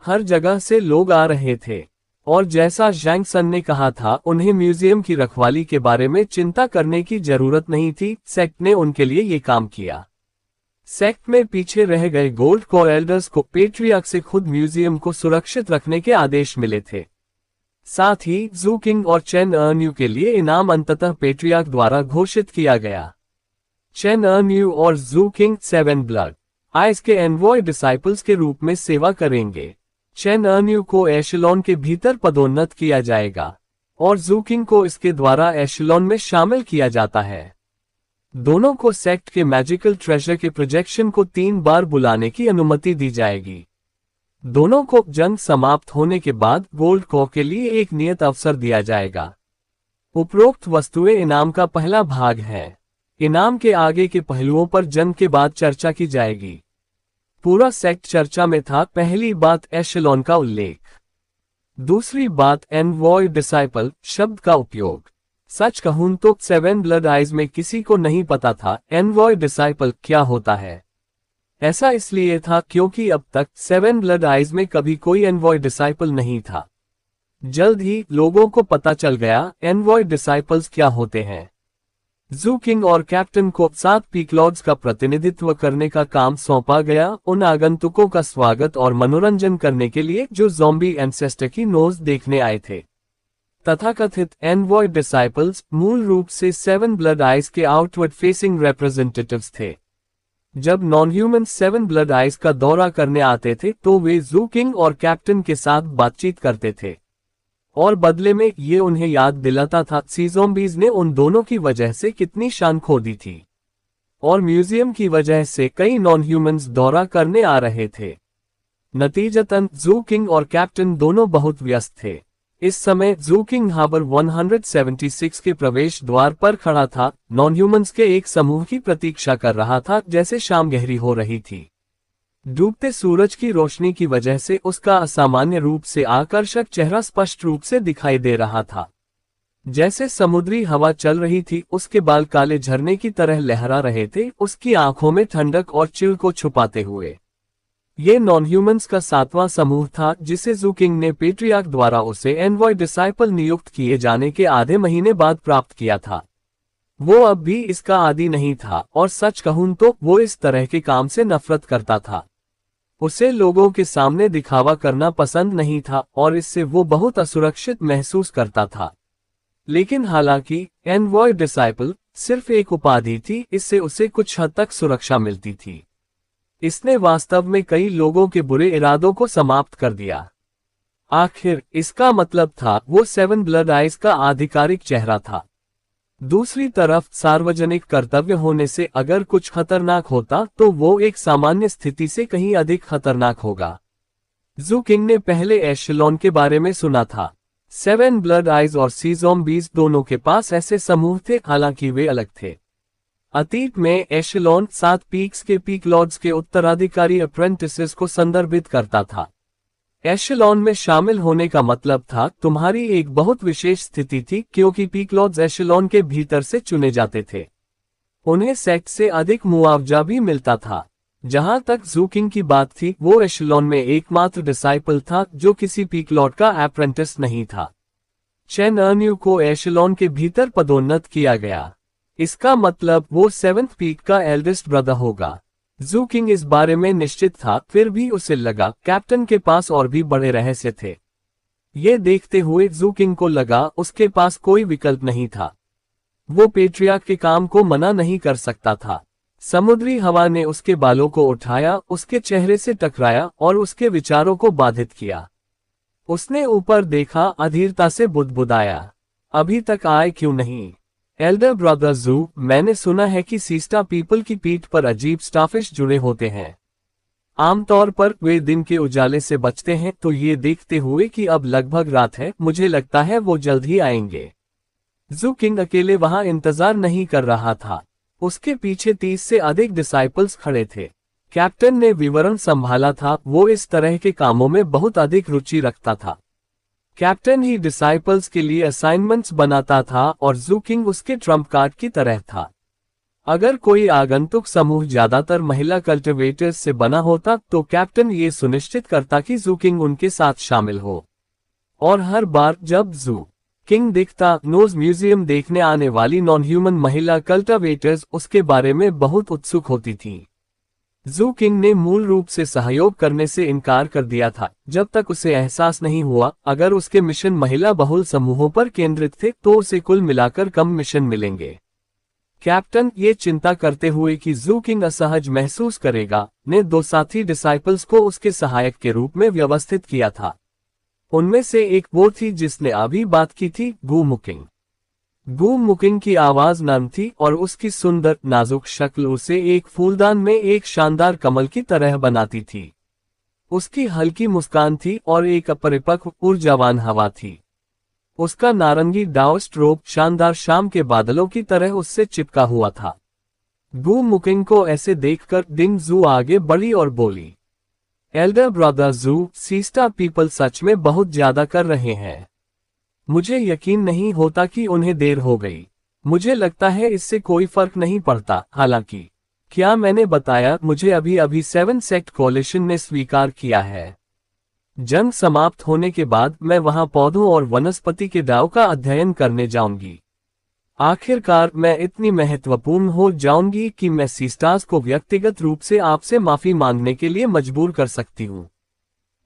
A: हर जगह से लोग आ रहे थे, और जैसा ज़ैंग सन ने कहा था, उन्हें म्यूजियम की रखवाली के बारे में चिंता करने की जरूरत नहीं थी। सेक्ट ने उनके लिए ये काम किया। सेक्ट में पीछे रह गए गोल्ड कोर एल्डर्स को पेट्रियार्क से खुद म्यूजियम को सुरक्षित रखने के आदेश मिले थे। साथ ही जू किंग और चेन अर्न्यू के लिए इनाम अंततः पेट्रियार्क द्वारा घोषित किया गया। चेन अर्न्यू और जू किंग 7 ब्लड आइज के एनवॉय डिसाइपल्स के रूप में सेवा करेंगे। चेन अर्न्यू को एशेलॉन के भीतर पदोन्नत किया जाएगा, और जू किंग को इसके द्वारा एशेलॉन में शामिल किया जाता है। दोनों को सेक्ट के मैजिकल ट्रेजर के प्रोजेक्शन को 3 बार बुलाने की अनुमति दी जाएगी। दोनों को जंग समाप्त होने के बाद गोल्ड कॉ के लिए एक नियत अवसर दिया जाएगा। उपरोक्त वस्तुएं इनाम का पहला भाग है। इनाम के आगे के पहलुओं पर जंग के बाद चर्चा की जाएगी। पूरा सेक्ट चर्चा में था। पहली बात एशेलॉन का उल्लेख, दूसरी बात एनवॉय डिसाइपल शब्द का उपयोग। सच कहूं तो 7 ब्लड आइज में किसी को नहीं पता था एनवॉय डिसाइपल क्या होता है। ऐसा इसलिए था क्योंकि अब तक 7 ब्लड आइज में कभी कोई एनवॉय डिसाइपल नहीं था। जल्द ही लोगों को पता चल गया एनवॉय डिसाइपल्स क्या होते हैं। जू किंग और कैप्टन को 7 पीकलॉर्ड्स का प्रतिनिधित्व करने का काम सौंपा गया, उन आगंतुकों का स्वागत और मनोरंजन करने के लिए जो ज़ॉम्बी एंसेस्टर की नोज देखने आए थे। तथाकथित एनवॉय डिसाइपल्स मूल रूप से 7 ब्लड आइज के आउटवर्ड फेसिंग रिप्रेजेंटेटिव्स थे। जब नॉन ह्यूमन 7 ब्लड आइज का दौरा करने आते थे तो वे जू किंग और कैप्टन के साथ बातचीत करते थे, और बदले में ये उन्हें याद दिलाता था ज़ॉम्बीज़ ने उन दोनों की वजह से कितनी शान खो दी थी, और म्यूजियम की वजह से कई नॉन ह्यूमंस दौरा करने आ रहे थे। नतीजतन जू किंग और कैप्टन दोनों बहुत व्यस्त थे। इस समय जू किंग हार्बर 176 के प्रवेश द्वार पर खड़ा था, नॉन ह्यूमंस के एक समूह की प्रतीक्षा कर रहा था। जैसे शाम गहरी हो रही थी, डूबते सूरज की रोशनी की वजह से उसका असामान्य रूप से आकर्षक चेहरा स्पष्ट रूप से दिखाई दे रहा था। जैसे समुद्री हवा चल रही थी, उसके बाल काले झरने की तरह लहरा रहे थे, उसकी आंखों में ठंडक और चिल को छुपाते हुए। ये नॉन ह्यूमंस का 7वां समूह था जिसे जू किंग ने पेट्रियार्क द्वारा उसे एनवॉय डिसाइपल नियुक्त किए जाने के आधे महीने बाद प्राप्त किया था। वो अब भी इसका आदी नहीं था, और सच कहूं तो वो इस तरह के काम से नफरत करता था। उसे लोगों के सामने दिखावा करना पसंद नहीं था, और इससे वो बहुत असुरक्षित महसूस करता था। लेकिन हालांकि एनवॉय डिसाइपल सिर्फ एक उपाधि थी, इससे उसे कुछ हद तक सुरक्षा मिलती थी। इसने वास्तव में कई लोगों के बुरे इरादों को समाप्त कर दिया। आखिर इसका मतलब था वो 7 ब्लड आइज का आधिकारिक चेहरा था। दूसरी तरफ सार्वजनिक कर्तव्य होने से अगर कुछ खतरनाक होता तो वो एक सामान्य स्थिति से कहीं अधिक खतरनाक होगा। जू किंग ने पहले एशेलॉन के बारे में सुना था। 7 ब्लड आइज और सी ज़ॉम्बीज दोनों के पास ऐसे समूह थे, हालांकि वे अलग थे। अतीत में एशेलॉन 7 पीक्स के पीक लॉर्ड्स के उत्तराधिकारी अप्रेंटिसेस को संदर्भित करता था। एशेलॉन में शामिल होने का मतलब था तुम्हारी एक बहुत विशेष स्थिति थी, क्योंकि पीक लॉर्ड्स एशेलॉन के भीतर से चुने जाते थे। उन्हें सेक्ट से अधिक मुआवजा भी मिलता था। जहां तक जू किंग की बात थी, वो एशेलॉन में एकमात्र डिसाइपल था जो किसी पीक लॉर्ड का अप्रेंटिस नहीं था। चेन अर्न्यू को एशेलॉन के भीतर पदोन्नत किया गया। इसका मतलब वो 7th पीक का एल्डेस्ट ब्रदर होगा। जू किंग इस बारे में निश्चित था, फिर भी उसे लगा कैप्टन के पास और भी बड़े रहस्य थे। ये देखते हुए जू किंग को लगा उसके पास कोई विकल्प नहीं था। वो पेट्रियार्क के काम को मना नहीं कर सकता था। समुद्री हवा ने उसके बालों को उठाया, उसके चेहरे से टकराया और उसके विचारों को बाधित किया। उसने ऊपर देखा, अधीरता से बुदबुदाया, अभी तक आए क्यों नहीं? एल्डर ब्रदर जू, मैंने सुना है कि सीस्टा पीपल की पीठ पर अजीब स्टाफिश जुड़े होते हैं। आमतौर पर वे दिन के उजाले से बचते हैं, तो ये देखते हुए कि अब लगभग रात है, मुझे लगता है वो जल्द ही आएंगे। जू किंग अकेले वहां इंतजार नहीं कर रहा था। उसके पीछे 30 से अधिक डिसाइपल्स खड़े थे। कैप्टन ने विवरण संभाला था, वो इस तरह के कामों में बहुत अधिक रुचि रखता था। कैप्टन ही डिसाइपल्स के लिए असाइनमेंट्स बनाता था और जू किंग उसके ट्रम्प कार्ड की तरह था। अगर कोई आगंतुक समूह ज्यादातर महिला कल्टिवेटर्स से बना होता तो कैप्टन ये सुनिश्चित करता कि जू किंग उनके साथ शामिल हो। और हर बार जब जू किंग दिखता, नोज म्यूजियम देखने आने वाली नॉन ह्यूमन महिला कल्टिवेटर्स उसके बारे में बहुत उत्सुक होती थीं। जू किंग ने मूल रूप से सहयोग करने से इनकार कर दिया था, जब तक उसे एहसास नहीं हुआ अगर उसके मिशन महिला बहुल समूहों पर केंद्रित थे तो उसे कुल मिलाकर कम मिशन मिलेंगे। कैप्टन, ये चिंता करते हुए कि जू किंग असहज महसूस करेगा, ने 2 साथी डिसाइपल्स को उसके सहायक के रूप में व्यवस्थित किया था। उनमें से एक वो थी जिसने अभी बात की थी, गू मुकिंग। गू मुकिंग की आवाज नम थी और उसकी सुंदर नाजुक शक्ल उसे एक फूलदान में एक शानदार कमल की तरह बनाती थी। उसकी हल्की मुस्कान थी और एक अपरिपक्व ऊर्जावान हवा थी। उसका नारंगी डाउस्ट रोब शानदार शाम के बादलों की तरह उससे चिपका हुआ था। गू मुकिंग को ऐसे देखकर डिंग जू आगे बढ़ी और बोली, एल्डर ब्रदर जू, सीस्टा पीपल सच में बहुत ज्यादा कर रहे हैं। मुझे यकीन नहीं होता कि उन्हें देर हो गई। मुझे लगता है इससे कोई फर्क नहीं पड़ता। हालांकि क्या मैंने बताया, मुझे अभी अभी 7 सेक्ट कोalition ने स्वीकार किया है। जंग समाप्त होने के बाद मैं वहां पौधों और वनस्पति के दाव का अध्ययन करने जाऊंगी। आखिरकार मैं इतनी महत्वपूर्ण हो जाऊंगी कि मैं सीस्टास को व्यक्तिगत रूप से आपसे माफी मांगने के लिए मजबूर कर सकती हूँ।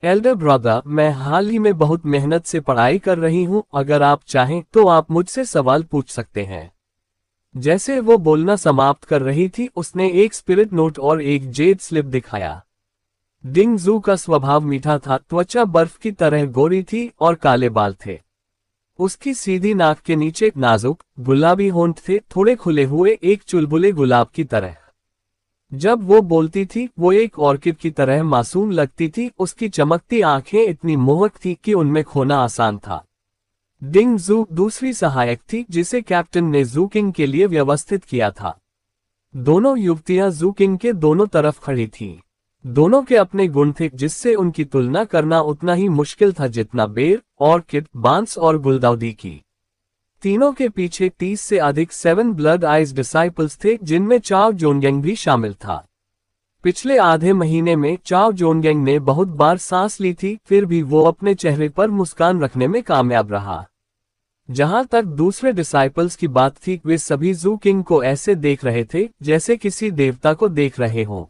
A: एल्डर ब्रदर, मैं हाल ही में बहुत मेहनत से पढ़ाई कर रही हूँ, अगर आप चाहें तो आप मुझसे सवाल पूछ सकते हैं। जैसे वो बोलना समाप्त कर रही थी, उसने एक स्पिरिट नोट और एक जेड स्लिप दिखाया। डिंग जू का स्वभाव मीठा था, त्वचा बर्फ की तरह गोरी थी और काले बाल थे। उसकी सीधी नाक के नीचे नाजुक गुलाबी होंठ थे, थोड़े खुले हुए एक चुलबुले गुलाब की तरह। जब वो बोलती थी वो एक ऑर्किड की तरह मासूम लगती थी। उसकी चमकती आंखें इतनी मोहक थी कि उनमें खोना आसान था। डिंग जू दूसरी सहायक थी जिसे कैप्टन ने जू किंग के लिए व्यवस्थित किया था। दोनों युवतियां जू किंग के दोनों तरफ खड़ी थीं। दोनों के अपने गुण थे जिससे उनकी तुलना करना उतना ही मुश्किल था जितना बेर, ऑर्किड, बांस और गुलदाउदी की। तीनों के पीछे 30 से अधिक 7 ब्लड आइज डिसाइपल्स थे, जिनमें चाओ जोनगेंग भी शामिल था। पिछले आधे महीने में चाओ जोनगेंग ने बहुत बार सांस ली थी, फिर भी वो अपने चेहरे पर मुस्कान रखने में कामयाब रहा। जहां तक दूसरे डिसाइपल्स की बात थी, वे सभी जू किंग को ऐसे देख रहे थे जैसे किसी देवता को देख रहे हों।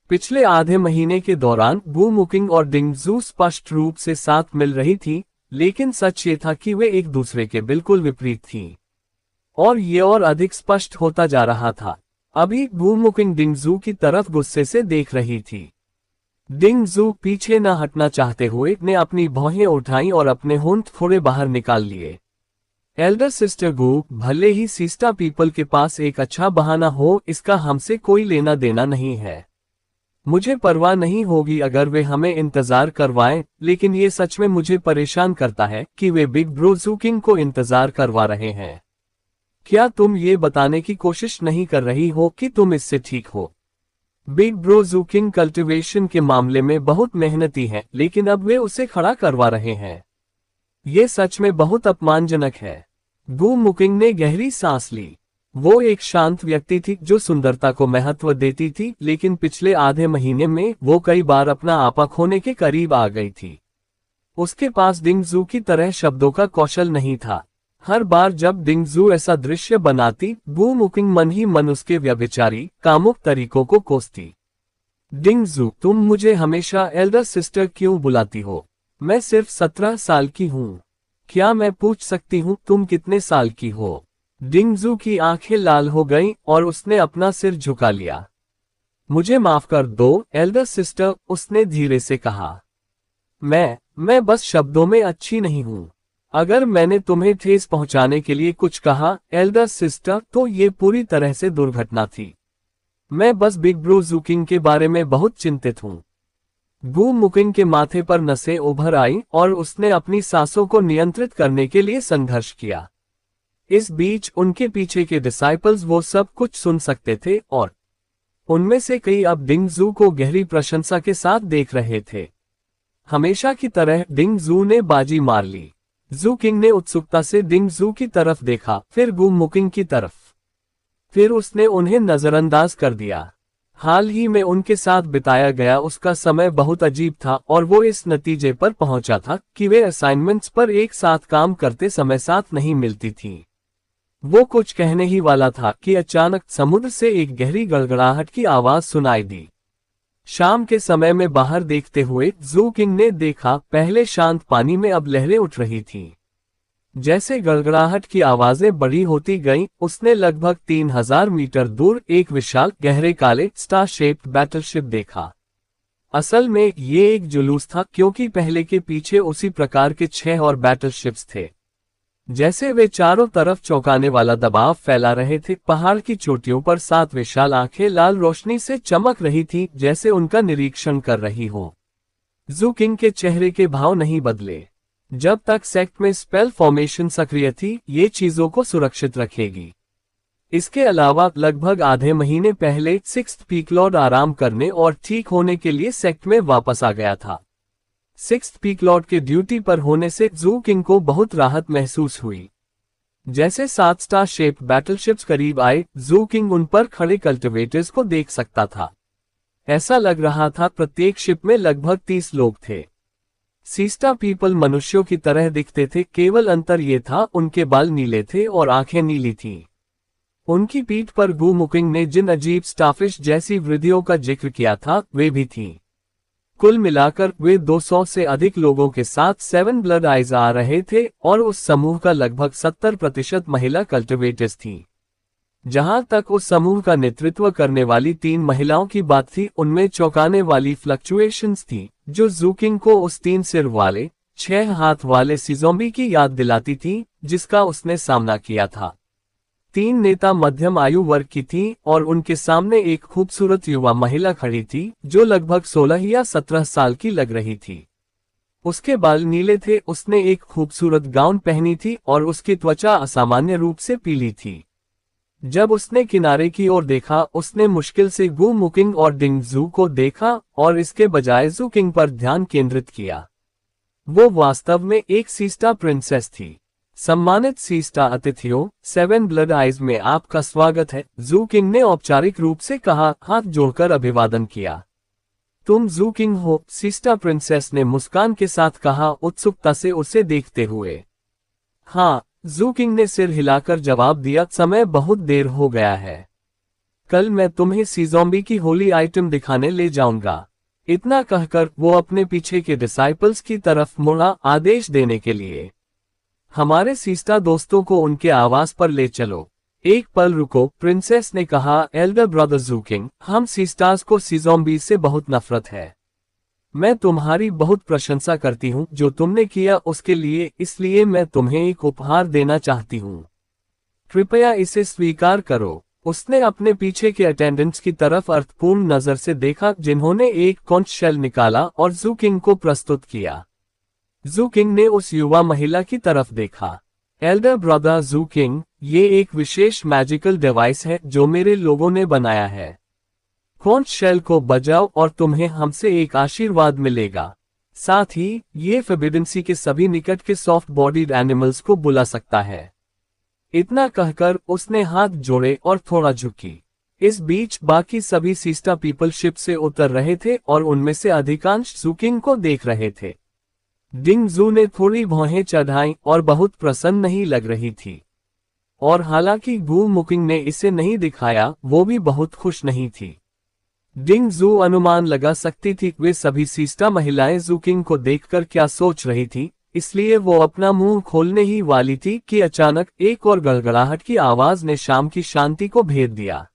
A: पिछले आधे महीने के दौरान गू मुकिंग और डिंग जू स्पष्ट रूप से साथ मिल रही थी, लेकिन सच ये था कि वे एक दूसरे के बिल्कुल विपरीत थीं। और ये और अधिक स्पष्ट होता जा रहा था। अभी गू मुकिंग डिंग जू की तरफ गुस्से से देख रही थी। डिंग जू पीछे न हटना चाहते हुए ने अपनी भौहें उठाई और अपने होंठ थोड़े बाहर निकाल लिए। एल्डर सिस्टर गू, भले ही सीस्टा पीपल के पास एक अच्छा बहाना हो, इसका हमसे कोई लेना देना नहीं है। मुझे परवाह नहीं होगी अगर वे हमें इंतजार करवाएं, लेकिन ये सच में मुझे परेशान करता है कि वे बिग ब्रो ज़ूकिंग को इंतजार करवा रहे हैं। क्या तुम ये बताने की कोशिश नहीं कर रही हो कि तुम इससे ठीक हो? बिग ब्रो ज़ूकिंग कल्टीवेशन के मामले में बहुत मेहनती है, लेकिन अब वे उसे खड़ा करवा रहे हैं। ये सच में बहुत अपमानजनक है। गू मुकिंग ने गहरी सांस ली। वो एक शांत व्यक्ति थी जो सुंदरता को महत्व देती थी, लेकिन पिछले आधे महीने में वो कई बार अपना आपा खोने के करीब आ गई थी। उसके पास डिंगजू की तरह शब्दों का कौशल नहीं था। हर बार जब डिंगजू ऐसा दृश्य बनाती, गू मुकिंग मन ही मन उसके व्यभिचारी, कामुक तरीकों को कोसती। डिंगजू, तुम मुझे हमेशा एल्डर सिस्टर क्यों बुलाती हो? मैं सिर्फ 17 साल की हूँ। क्या मैं पूछ सकती हूँ तुम कितने साल की हो? डिंगजू की आंखें लाल हो गईं और उसने अपना सिर झुका लिया। मुझे माफ कर दो एल्डर सिस्टर, उसने धीरे से कहा। मैं बस शब्दों में अच्छी नहीं हूँ। अगर मैंने तुम्हें ठेस पहुंचाने के लिए कुछ कहा एल्डर सिस्टर, तो ये पूरी तरह से दुर्घटना थी। मैं बस बिग ब्रो ज़ूकिंग के बारे में बहुत चिंतित हूँ। गू मुकिंग के माथे पर नसें उभर आईं और उसने अपनी सांसों को नियंत्रित करने के लिए संघर्ष किया। इस बीच उनके पीछे के डिसाइपल्स वो सब कुछ सुन सकते थे और उनमें से कई अब डिंगजू को गहरी प्रशंसा के साथ देख रहे थे। हमेशा की तरह डिंगजू ने बाजी मार ली। ज़ूकिंग ने उत्सुकता से डिंगजू की तरफ देखा, फिर गू मुकिंग की तरफ। फिर उसने उन्हें नजरअंदाज कर दिया। हाल ही में उनके साथ बिताया गया उसका समय बहुत अजीब था और वो इस नतीजे पर पहुंचा था कि वे असाइनमेंट्स पर एक साथ काम करते समय साथ नहीं मिलती थीं। वो कुछ कहने ही वाला था कि अचानक समुद्र से एक गहरी गड़गड़ाहट की आवाज सुनाई दी। शाम के समय में बाहर देखते हुए ज़ूकिंग ने देखा, पहले शांत पानी में अब लहरें उठ रही थीं। जैसे गड़गड़ाहट की आवाजें बड़ी होती गईं, उसने लगभग 3000 मीटर दूर एक विशाल गहरे काले स्टार शेप्ड बैटलशिप देखा। असल में ये एक जुलूस था, क्योंकि पहले के पीछे उसी प्रकार के 6 और बैटलशिप्स थे। जैसे वे चारों तरफ चौंकाने वाला दबाव फैला रहे थे। पहाड़ की चोटियों पर 7 विशाल आंखें लाल रोशनी से चमक रही थीं, जैसे उनका निरीक्षण कर रही हो। ज़ूकिंग के चेहरे के भाव नहीं बदले। जब तक सेक्ट में स्पेल फॉर्मेशन सक्रिय थी, ये चीजों को सुरक्षित रखेगी। इसके अलावा लगभग आधे महीने पहले सिक्स्थ पीक लॉर्ड आराम करने और ठीक होने के लिए सेक्ट में वापस आ गया था। सिक्स्थ पीक लॉर्ड के ड्यूटी पर होने से ज़ूकिंग को बहुत राहत महसूस हुई। जैसे 7 स्टार शेप बैटलशिप्स करीब आए, ज़ूकिंग उन पर खड़े कल्टिवेटर्स को देख सकता था। ऐसा लग रहा था प्रत्येक शिप में लगभग 30 लोग थे। सीस्टा पीपल मनुष्यों की तरह दिखते थे, केवल अंतर ये था उनके बाल नीले थे और आंखें नीली थीं। उनकी पीठ पर गू मुकिंग ने जिन अजीब स्टाफिश जैसी वृद्धियों का जिक्र किया था, वे भी थीं। कुल मिलाकर वे 200 से अधिक लोगों के साथ 7 ब्लड आइज आ रहे थे और उस समूह का लगभग 70% महिला कल्टिवेटर्स थीं। जहां तक उस समूह का नेतृत्व करने वाली 3 महिलाओं की बात थी, उनमें चौंकाने वाली फ्लक्चुएशंस थी, जो ज़ूकिंग को उस 3 सिर वाले 6 हाथ वाले सिज़ोंबी की याद दिलाती थी, जिसका उसने सामना किया था। 3 नेता मध्यम आयु वर्ग की थीं और उनके सामने एक खूबसूरत युवा महिला खड़ी थी, जो लगभग 16 या 17 साल की लग रही थी। उसके बाल नीले थे, उसने एक खूबसूरत गाउन पहनी थी और उसकी त्वचा असामान्य रूप से पीली थी। जब उसने किनारे की ओर देखा, उसने मुश्किल से गू मुकिंग और डिंगजू को देखा और इसके बजाय ज़ूकिंग पर ध्यान केंद्रित किया। वो वास्तव में एक सीस्टा प्रिंसेस थी। सम्मानित सीस्टा अतिथियों, 7 ब्लड आइज में आपका स्वागत है, ज़ूकिंग ने औपचारिक रूप से कहा, हाथ जोड़कर अभिवादन किया। तुम ज़ूकिंग हो? सीस्टा प्रिंसेस ने मुस्कान के साथ कहा, उत्सुकता से उसे देखते हुए। हाँ, ज़ूकिंग ने सिर हिलाकर जवाब दिया, समय बहुत देर हो गया है। कल मैं तुम्हें सिज़ोंबी की होली आइटम दिखाने ले जाऊंगा। इतना कहकर वो अपने पीछे के डिसाइपल्स की तरफ मुड़ा, आदेश देने के लिए। हमारे सीस्टा दोस्तों को उनके आवास पर ले चलो। एक पल रुको, प्रिंसेस ने कहा, एल्डर ब्रदर ज़ूकिंग, हम सीस्टास को सिज़ोंबी से बहुत नफरत है। मैं तुम्हारी बहुत प्रशंसा करती हूँ जो तुमने किया उसके लिए, इसलिए मैं तुम्हें एक उपहार देना चाहती हूँ। कृपया इसे स्वीकार करो। उसने अपने पीछे के अटेंडेंट्स की तरफ अर्थपूर्ण नजर से देखा जिन्होंने एक कॉन्च शेल निकाला और जू किंग को प्रस्तुत किया। जू किंग ने उस युवा महिला की तरफ देखा। एल्डर ब्रदर जू किंग, ये एक विशेष मैजिकल डिवाइस है जो मेरे लोगों ने बनाया है। कॉन्च शेल को बजाओ और तुम्हें हमसे एक आशीर्वाद मिलेगा। साथ ही ये फॉरबिडन सी के सभी निकट के सॉफ्ट बॉडीड एनिमल्स को बुला सकता है। इतना कहकर उसने हाथ जोड़े और थोड़ा झुकी। इस बीच बाकी सभी सीस्टा पीपल शिप से उतर रहे थे और उनमें से अधिकांश जू किंग को देख रहे थे। डिंग जू ने थोड़ी भौहें चढ़ाई और बहुत प्रसन्न नहीं लग रही थी। और हालांकि गू मुकिंग ने इसे नहीं दिखाया, वो भी बहुत खुश नहीं थी। डिंग जू अनुमान लगा सकती थी वे सभी सीस्टा महिलाएं जू किंग को देखकर क्या सोच रही थी, इसलिए वो अपना मुंह खोलने ही वाली थी कि अचानक एक और गड़गड़ाहट की आवाज ने शाम की शांति को भेद दिया।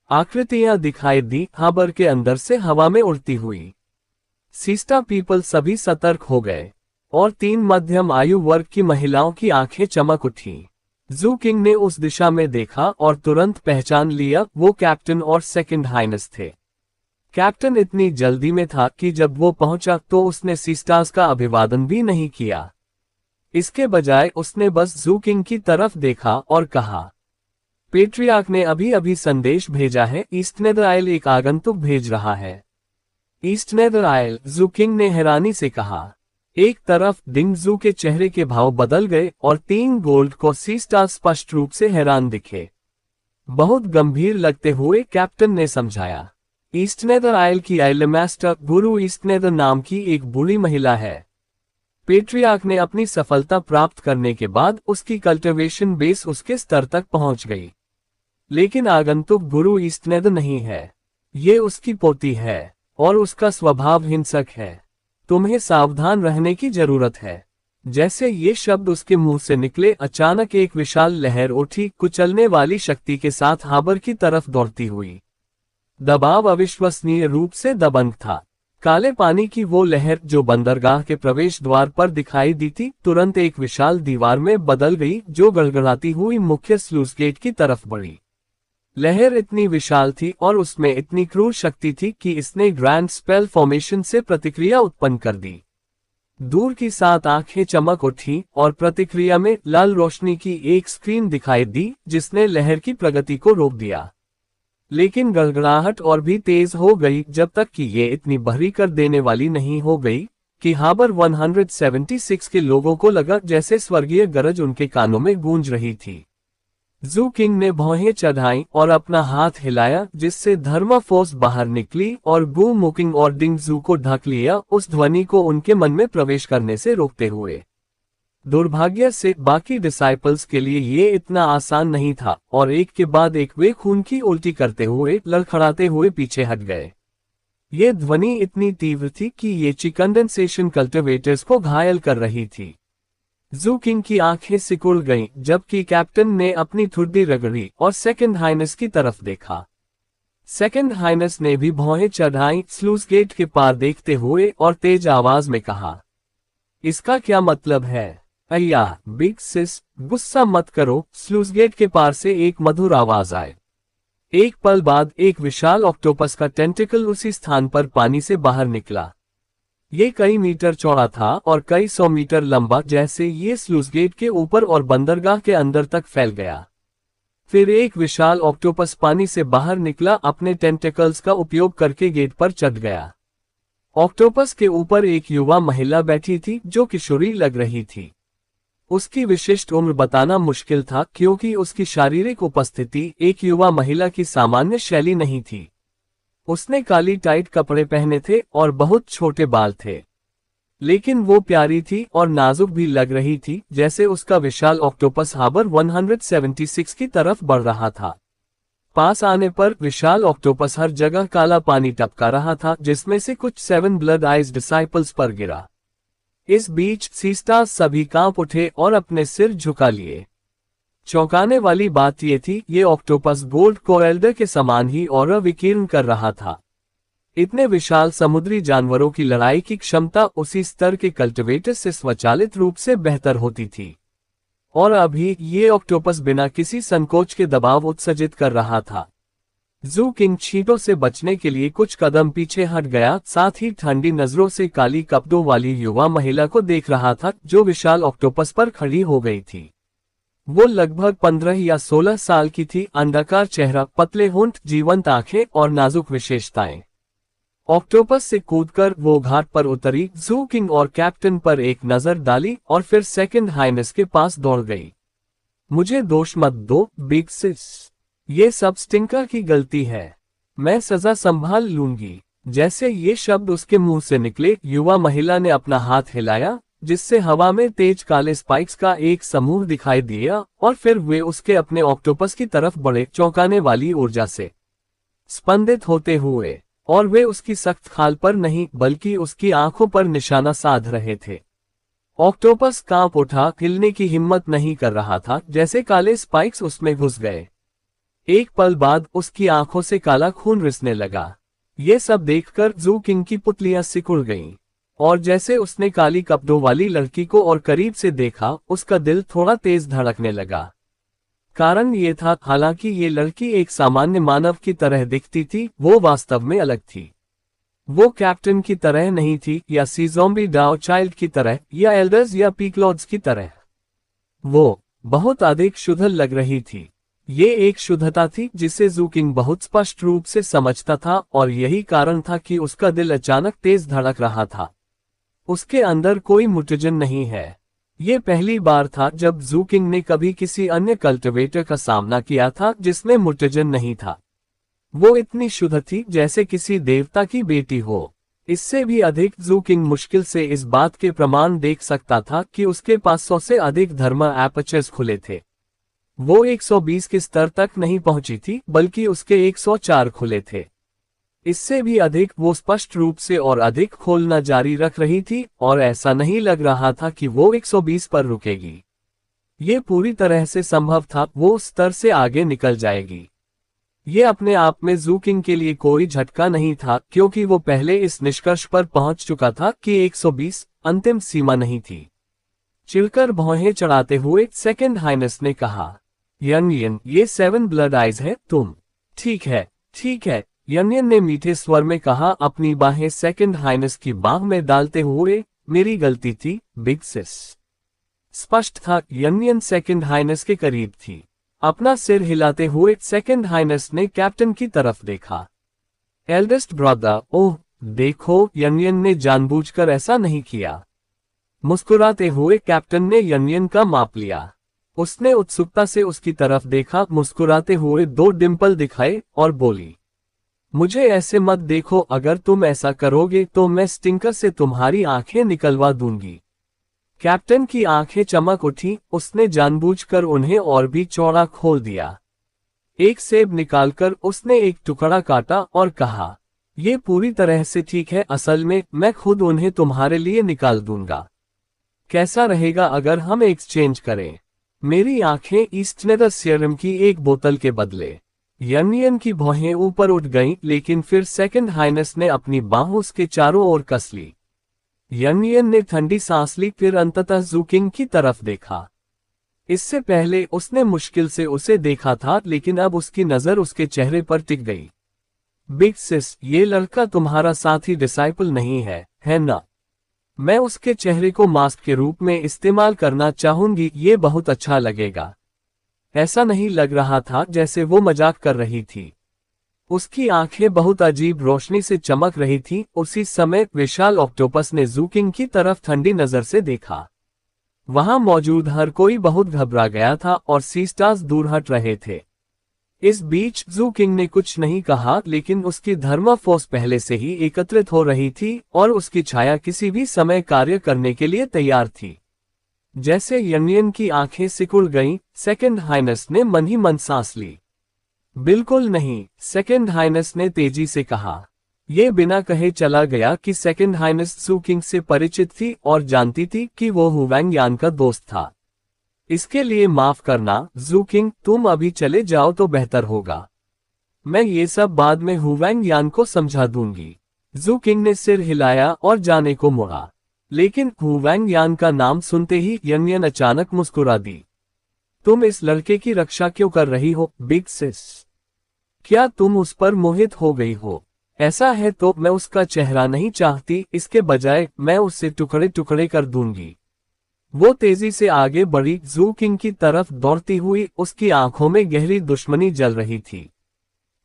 A: आकृतियां दिखाई दी, हाबर के अंदर से हवा में उड़ती हुई। सीस्टा पीपल सभी सतर्क हो गए और 3 मध्यम आयु वर्ग की महिलाओं की आंखें चमक उठी। जू किंग ने उस दिशा में देखा और तुरंत पहचान लिया, वो कैप्टन और सेकंड हाइनेस थे। कैप्टन इतनी जल्दी में था कि जब वो पहुंचा तो उसने सीस्टास का अभिवादन भी नहीं किया। इसके बजाय उसने बस जू किंग की तरफ देखा और कहा, पेट्रियार्क ने अभी अभी संदेश भेजा है, ईस्ट नेदर आइल एक आगंतुक भेज रहा है। ईस्ट नेदर आइल, जू किंग ने हैरानी से कहा। एक तरफ डिंग जू के चेहरे के भाव बदल गए और 3 गोल्ड को सीस्टास स्पष्ट रूप से हैरान दिखे। बहुत गंभीर लगते हुए कैप्टन ने समझाया, ईस्ट नेदर आइल की आइलमास्टर गुरु ईस्ट नेदर नाम की एक बुरी महिला है। पेट्रियार्क ने अपनी सफलता प्राप्त करने के बाद उसकी कल्टिवेशन बेस उसके स्तर तक पहुंच गई। लेकिन आगंतुक गुरु ईस्ट नेदर नहीं है, ये उसकी पोती है और उसका स्वभाव हिंसक है। तुम्हें सावधान रहने की जरूरत है। जैसे ये शब्द उसके मुंह से निकले, अचानक एक विशाल लहर उठी, कुचलने वाली शक्ति के साथ हाबर की तरफ दौड़ती हुई। दबाव अविश्वसनीय रूप से दबंग था। काले पानी की वो लहर जो बंदरगाह के प्रवेश द्वार पर दिखाई दी थी, तुरंत एक विशाल दीवार में बदल गई जो गड़गड़ाती हुई मुख्य स्लूस गेट की तरफ बढ़ी। लहर इतनी विशाल थी और उसमें इतनी क्रूर शक्ति थी कि इसने ग्रैंड स्पेल फॉर्मेशन से प्रतिक्रिया उत्पन्न कर दी। दूर की 7 आंखें चमक उठी और प्रतिक्रिया में लाल रोशनी की एक स्क्रीन दिखाई दी जिसने लहर की प्रगति को रोक दिया। लेकिन गड़गड़ाहट और भी तेज हो गई जब तक कि ये इतनी बहरी कर देने वाली नहीं हो गई कि हाबर 176 के लोगों को लगा जैसे स्वर्गीय गरज उनके कानों में गूंज रही थी। जू किंग ने भौहें चढ़ाई और अपना हाथ हिलाया जिससे थर्माफोर्स बाहर निकली और गू मुकिंग और डिंग जू को ढक लिया, उस ध्वनि को उनके मन में प्रवेश करने से रोकते हुए। दुर्भाग्य से बाकी डिसाइपल्स के लिए ये इतना आसान नहीं था और एक के बाद एक वे खून की उल्टी करते हुए लड़खड़ाते हुए पीछे हट गए। ये ध्वनि इतनी तीव्र थी कि ये कंडेंसेशन कल्टिवेटर्स को घायल कर रही थी। जू किंग की आंखें सिकुड़ गईं जबकि कैप्टन ने अपनी ठुड्डी रगड़ी और सेकंड हाइनेस की तरफ देखा। सेकंड हाइनेस ने भी भौहें चढ़ाई, स्लूस गेट के पार देखते हुए और तेज आवाज में कहा, इसका क्या मतलब है? अय्या बिग सिस, गुस्सा मत करो। स्लूस गेट के पार से एक मधुर आवाज आए। एक पल बाद एक विशाल ऑक्टोपस का टेंटिकल उसी स्थान पर पानी से बाहर निकला। ये कई मीटर चौड़ा था और कई 100 मीटर लंबा, जैसे ये स्लूस गेट के ऊपर और बंदरगाह के अंदर तक फैल गया। फिर एक विशाल ऑक्टोपस पानी से बाहर निकला, अपने टेंटिकल्स का उपयोग करके गेट पर चढ़ गया। ऑक्टोपस के ऊपर एक युवा महिला बैठी थी जो किशोरी लग रही थी। उसकी विशिष्ट उम्र बताना मुश्किल था क्योंकि उसकी शारीरिक उपस्थिति एक युवा महिला की सामान्य शैली नहीं थी। उसने काली टाइट कपड़े पहने थे और बहुत छोटे बाल थे, लेकिन वो प्यारी थी और नाजुक भी लग रही थी, जैसे उसका विशाल ऑक्टोपस हाबर 176 की तरफ बढ़ रहा था। पास आने पर विशाल ऑक्टोपस हर जगह काला पानी टपका रहा था जिसमें से कुछ 7 ब्लड आइज डिसाइपल्स पर गिरा। इस बीच सीस्टास सभी कांप उठे और अपने सिर झुका लिए। चौंकाने वाली बात यह थी, ये ऑक्टोपस गोल्ड कोएल्डर के समान ही ऑरा विकीर्ण कर रहा था। इतने विशाल समुद्री जानवरों की लड़ाई की क्षमता उसी स्तर के कल्टिवेटर से स्वचालित रूप से बेहतर होती थी। और अभी ये ऑक्टोपस बिना किसी संकोच के दबाव उत्सर्जित कर रहा था। जू किंग चींटों से बचने के लिए कुछ कदम पीछे हट गया, साथ ही ठंडी नजरों से काली कपड़ों वाली युवा महिला को देख रहा था जो विशाल ऑक्टोपस पर खड़ी हो गई थी। वो लगभग 15 या 16 साल की थी, अंडाकार चेहरा, पतले होंठ, जीवंत आंखें और नाजुक विशेषताएं। ऑक्टोपस से कूदकर वो घाट पर उतरी, जू किंग और कैप्टन पर एक नजर डाली और फिर सेकंड हाइनेस के पास दौड़ गई। मुझे दोष मत दो, बिग सिस। ये सब स्टिंकर की गलती है। मैं सजा संभाल लूंगी। जैसे ये शब्द उसके मुंह से निकले, युवा महिला ने अपना हाथ हिलाया, जिससे हवा में तेज काले स्पाइक्स का एक समूह दिखाई दिया और फिर वे उसके अपने ऑक्टोपस की तरफ बढ़े, चौंकाने वाली ऊर्जा से स्पंदित होते हुए। और वे उसकी सख्त खाल पर नहीं बल्कि उसकी आंखों पर निशाना साध रहे थे। ऑक्टोपस कांप उठा, हिलने की हिम्मत नहीं कर रहा था, जैसे काले स्पाइक्स उसमें घुस गए। एक पल बाद उसकी आंखों से काला खून रिसने लगा। ये सब देखकर जू किंग की पुतलियां सिकुड़ गईं। और जैसे उसने काली कपड़ों वाली लड़की को और करीब से देखा, उसका दिल थोड़ा तेज धड़कने लगा। कारण ये था, हालांकि ये लड़की एक सामान्य मानव की तरह दिखती थी, वो वास्तव में अलग थी। वो कैप्टन की तरह नहीं थी, या सी ज़ॉम्बी डाउ चाइल्ड की तरह, या एल्डर्स या पीकलॉड्स की तरह। वो बहुत अधिक शुद्ध लग रही थी। ये एक शुद्धता थी जिसे जू किंग बहुत स्पष्ट रूप से समझता था, और यही कारण था कि उसका दिल अचानक तेज धड़क रहा था। उसके अंदर कोई मुटजन नहीं है। ये पहली बार था जब जू किंग ने कभी किसी अन्य कल्टिवेटर का सामना किया था जिसमें मुटजन नहीं था। वो इतनी शुद्ध थी जैसे किसी देवता की बेटी हो। इससे भी अधिक, जू किंग मुश्किल से इस बात के प्रमाण देख सकता था कि उसके पास 100 से अधिक थर्मल एपर्चर्स खुले थे। वो 120 के स्तर तक नहीं पहुंची थी, बल्कि उसके 104 खुले थे। इससे भी अधिक, वो स्पष्ट रूप से और अधिक खोलना जारी रख रही थी, और ऐसा नहीं लग रहा था कि वो 120 पर रुकेगी। ये पूरी तरह से संभव था, वो उस स्तर से आगे निकल जाएगी। ये अपने आप में जू किंग के लिए कोई झटका नहीं था, क्योंकि वो पहले इस निष्कर्ष पर पहुंच चुका था कि 120 अंतिम सीमा नहीं थी। चिढ़कर भौहें चढ़ाते हुए सेकंड हाइनेस ने कहा, यनियन, ये 7 ब्लड आइज है तुम। ठीक है, ठीक है, यनियन ने मीठे स्वर में कहा, अपनी बाहें सेकंड हाइनेस की बाह में डालते हुए। मेरी गलती थी, बिग सिस। स्पष्ट था, यनियन सेकंड हाइनेस के करीब थी। अपना सिर हिलाते हुए सेकंड हाइनेस ने कैप्टन की तरफ देखा। एल्डेस्ट ब्रदर, ओह देखो, यनियन ने जानबूझकर ऐसा नहीं किया। मुस्कुराते हुए कैप्टन ने यनियन का माप लिया। उसने उत्सुकता से उसकी तरफ देखा, मुस्कुराते हुए 2 डिंपल दिखाए और बोली, मुझे ऐसे मत देखो, अगर तुम ऐसा करोगे तो मैं स्टिंकर से तुम्हारी आंखें निकलवा दूंगी। कैप्टन की आंखें चमक उठी, उसने जानबूझकर उन्हें और भी चौड़ा खोल दिया। एक सेब निकालकर उसने एक टुकड़ा काटा और कहा, यह पूरी तरह से ठीक है, असल में मैं खुद उन्हें तुम्हारे लिए निकाल दूंगा। कैसा रहेगा अगर हम एक्सचेंज करें? मेरी आंखें ईस्टनेदर सीरम की एक बोतल के बदले। यनियन की भौहें ऊपर उठ गईं, लेकिन फिर सेकंड हाइनेस ने अपनी बाह उसके चारों ओर कस ली। यनियन ने ठंडी सांस ली, फिर अंततः जू किंग की तरफ देखा। इससे पहले उसने मुश्किल से उसे देखा था, लेकिन अब उसकी नजर उसके चेहरे पर टिक गई। बिग सिस, ये लड़का तुम्हारा साथी डिसाइपल नहीं है ना? मैं उसके चेहरे को मास्क के रूप में इस्तेमाल करना चाहूंगी, ये बहुत अच्छा लगेगा। ऐसा नहीं लग रहा था जैसे वो मजाक कर रही थी। उसकी आंखें बहुत अजीब रोशनी से चमक रही थीं। उसी समय विशाल ऑक्टोपस ने जू किंग की तरफ ठंडी नजर से देखा। वहां मौजूद हर कोई बहुत घबरा गया था और सीस्टार्स दूर हट रहे थे। इस बीच जू किंग ने कुछ नहीं कहा, लेकिन उसकी धर्म फोर्स पहले से ही एकत्रित हो रही थी और उसकी छाया किसी भी समय कार्य करने के लिए तैयार थी। जैसे यनियन की आंखें सिकुड़ गईं, सेकंड हाइनेस ने मन ही मन सांस ली। बिल्कुल नहीं, सेकंड हाइनेस ने तेजी से कहा। यह बिना कहे चला गया कि सेकंड हाइनेस जू किंग से परिचित थी और जानती थी कि वो हुवैंग यान का दोस्त था। इसके लिए माफ करना जू किंग, तुम अभी चले जाओ तो बेहतर होगा। मैं ये सब बाद में हुवैंग यान को समझा दूंगी। जू किंग ने सिर हिलाया और जाने को मुड़ा, लेकिन हु वैंग यान का नाम सुनते ही यनियन अचानक मुस्कुरा दी। तुम इस लड़के की रक्षा क्यों कर रही हो, बिग सिस? क्या तुम उस पर मोहित हो गई हो? ऐसा है तो मैं उसका चेहरा नहीं चाहती, इसके बजाय मैं उससे टुकड़े टुकड़े कर दूंगी। वो तेजी से आगे बढ़ी, जू किंग की तरफ दौड़ती हुई, उसकी आंखों में गहरी दुश्मनी जल रही थी।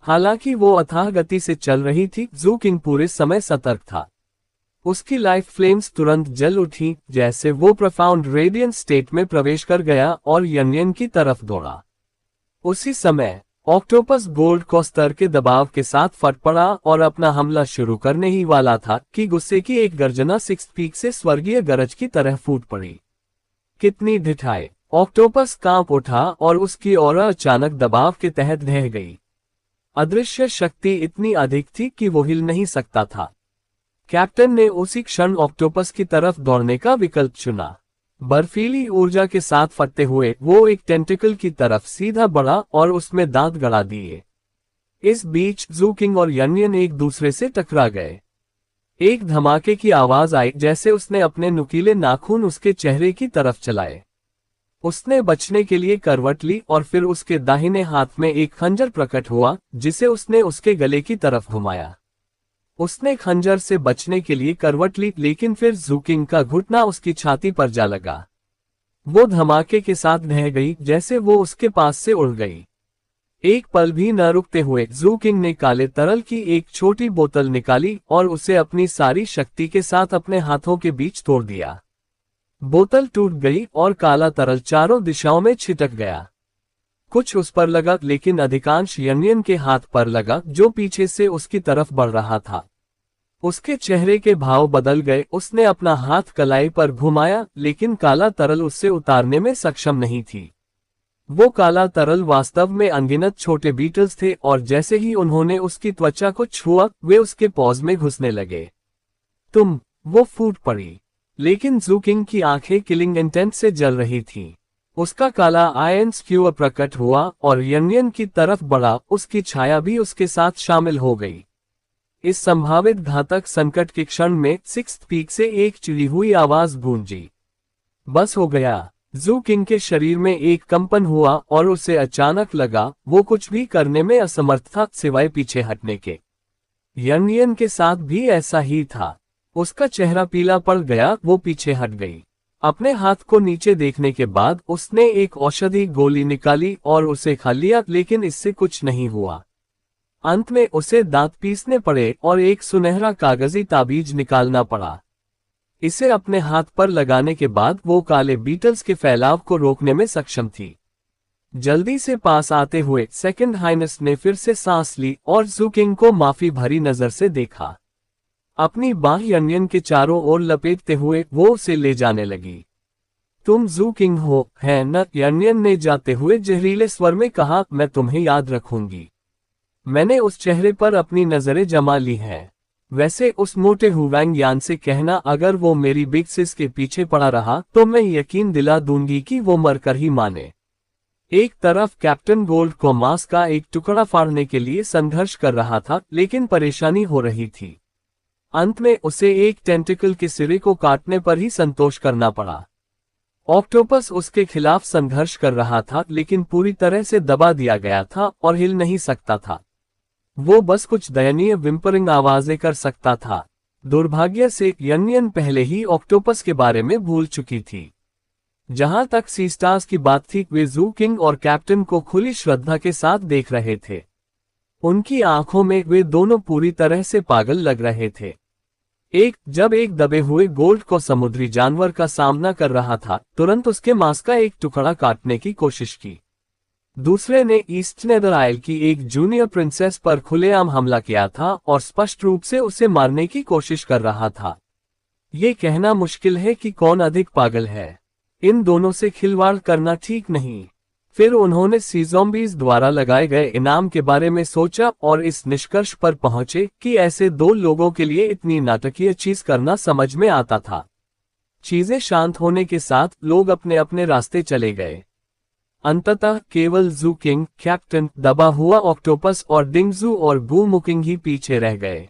A: हालांकि वो अथाह गति से चल रही थी, जू किंग पूरे समय सतर्क था। उसकी लाइफ फ्लेम्स तुरंत जल उठी जैसे वो प्रोफाउंड रेडियंट स्टेट में प्रवेश कर गया और यनियन की तरफ दौड़ा। उसी समय ऑक्टोपस गोल्ड को स्तर के दबाव के साथ फट पड़ा और अपना हमला शुरू करने ही वाला था कि गुस्से की एक गर्जना सिक्स पीक से स्वर्गीय गरज की तरह फूट पड़ी। कितनी ढिठाई! ऑक्टोपस कांप उठा और उसकी ऑरा अचानक दबाव के तहत ढह गई। अदृश्य शक्ति इतनी अधिक थी कि वो हिल नहीं सकता था। कैप्टन ने उसी क्षण ऑक्टोपस की तरफ दौड़ने का विकल्प चुना। बर्फीली ऊर्जा के साथ फटते हुए वो एक टेंटिकल की तरफ सीधा बढ़ा और उसमें दांत गड़ा दिए। इस बीच जू किंग और यनियन एक दूसरे से टकरा गए। एक धमाके की आवाज आई जैसे उसने अपने नुकीले नाखून उसके चेहरे की तरफ चलाए। उसने बचने के लिए करवट ली और फिर उसके दाहिने हाथ में एक खंजर प्रकट हुआ जिसे उसने उसके गले की तरफ घुमाया। उसने खंजर से बचने के लिए करवट ली, लेकिन फिर जू किंग का घुटना उसकी छाती पर जा लगा। वो धमाके के साथ ढह गई जैसे वो उसके पास से उड़ गई। एक पल भी न रुकते हुए जू किंग ने काले तरल की एक छोटी बोतल निकाली और उसे अपनी सारी शक्ति के साथ अपने हाथों के बीच तोड़ दिया। बोतल टूट गई और काला तरल चारों दिशाओं में छिटक गया। कुछ उस पर लगा, लेकिन अधिकांश यनियन के हाथ पर लगा जो पीछे से उसकी तरफ बढ़ रहा था। उसके चेहरे के भाव बदल गए। उसने अपना हाथ कलाई पर घुमाया, लेकिन काला तरल उससे उतारने में सक्षम नहीं थी। वो काला तरल वास्तव में अनगिनत छोटे बीटल्स थे और जैसे ही उन्होंने उसकी त्वचा को छुआ, वे उसके पॉज में घुसने लगे। वो फूट पड़ी। लेकिन जू किंग की आंखें किलिंग इंटेंट से जल रही थीं। उसका काला आयन स्क्यूअर प्रकट हुआ और यनियन की तरफ बढ़ा, उसकी छाया भी उसके साथ शामिल हो गई। इस संभावित घातक संकट के क्षण में सिक्स्थ पीक से एक चिड़ी हुई आवाज गूंजी। बस हो गया। जू किंग के शरीर में एक कंपन हुआ और उसे अचानक लगा वो कुछ भी करने में असमर्थ था सिवाय पीछे हटने के। यनियन के साथ भी ऐसा ही था। उसका चेहरा पीला पड़ गया, वो पीछे हट गई। अपने हाथ को नीचे देखने के बाद उसने एक औषधि गोली निकाली और उसे खा लिया, लेकिन इससे कुछ नहीं हुआ। अंत में उसे दांत पीसने पड़े और एक सुनहरा कागजी ताबीज निकालना पड़ा। इसे अपने हाथ पर लगाने के बाद वो काले बीटल्स के फैलाव को रोकने में सक्षम थी। जल्दी से पास आते हुए सेकंड हाइनेस ने फिर से सांस ली और जू किंग को माफी भरी नजर से देखा। अपनी बाह यनियन के चारों ओर लपेटते हुए वो उसे ले जाने लगी। तुम जू किंग हो, है न? यनियन ने जाते हुए जहरीले स्वर में कहा, मैं तुम्हें याद रखूंगी। मैंने उस चेहरे पर अपनी नजरें जमा ली हैं। वैसे उस मोटे हुवैंग यान से कहना, अगर वो मेरी बिग सिस के पीछे पड़ा रहा तो मैं यकीन दिला दूंगी कि वो मरकर ही माने। एक तरफ कैप्टन गोल्ड को मांस का एक टुकड़ा फाड़ने के लिए संघर्ष कर रहा था, लेकिन परेशानी हो रही थी। अंत में उसे एक टेंटिकल के सिरे को काटने पर ही संतोष करना पड़ा। ऑक्टोपस उसके खिलाफ संघर्ष कर रहा था, लेकिन पूरी तरह से दबा दिया गया था और हिल नहीं सकता था। वो बस कुछ दयनीय विम्परिंग आवाजें कर सकता था। दुर्भाग्य से यनियन पहले ही ऑक्टोपस के बारे में भूल चुकी थी। जहां तक सी स्टार्स की बात थी, वे जू किंग और कैप्टन को खुली श्रद्धा के साथ देख रहे थे। उनकी आंखों में वे दोनों पूरी तरह से पागल लग रहे थे। जब एक दबे हुए गोल्ड को समुद्री जानवर का सामना कर रहा था, तुरंत उसके मांस का एक टुकड़ा काटने की कोशिश की। दूसरे ने ईस्ट नेदर आइल की एक जूनियर प्रिंसेस पर खुलेआम हमला किया था और स्पष्ट रूप से उसे मारने की कोशिश कर रहा था। ये कहना मुश्किल है कि कौन अधिक पागल है। इन दोनों से खिलवाड़ करना ठीक नहीं। फिर उन्होंने सीज़ॉम्बीज द्वारा लगाए गए इनाम के बारे में सोचा और इस निष्कर्ष पर पहुंचे कि ऐसे दो लोगों के लिए इतनी नाटकीय चीज करना समझ में आता था। चीजें शांत होने के साथ लोग अपने अपने रास्ते चले गए। अंततः केवल जू किंग, कैप्टन, दबा हुआ ऑक्टोपस और डिंगजू और गू मुकिंग ही पीछे रह गए।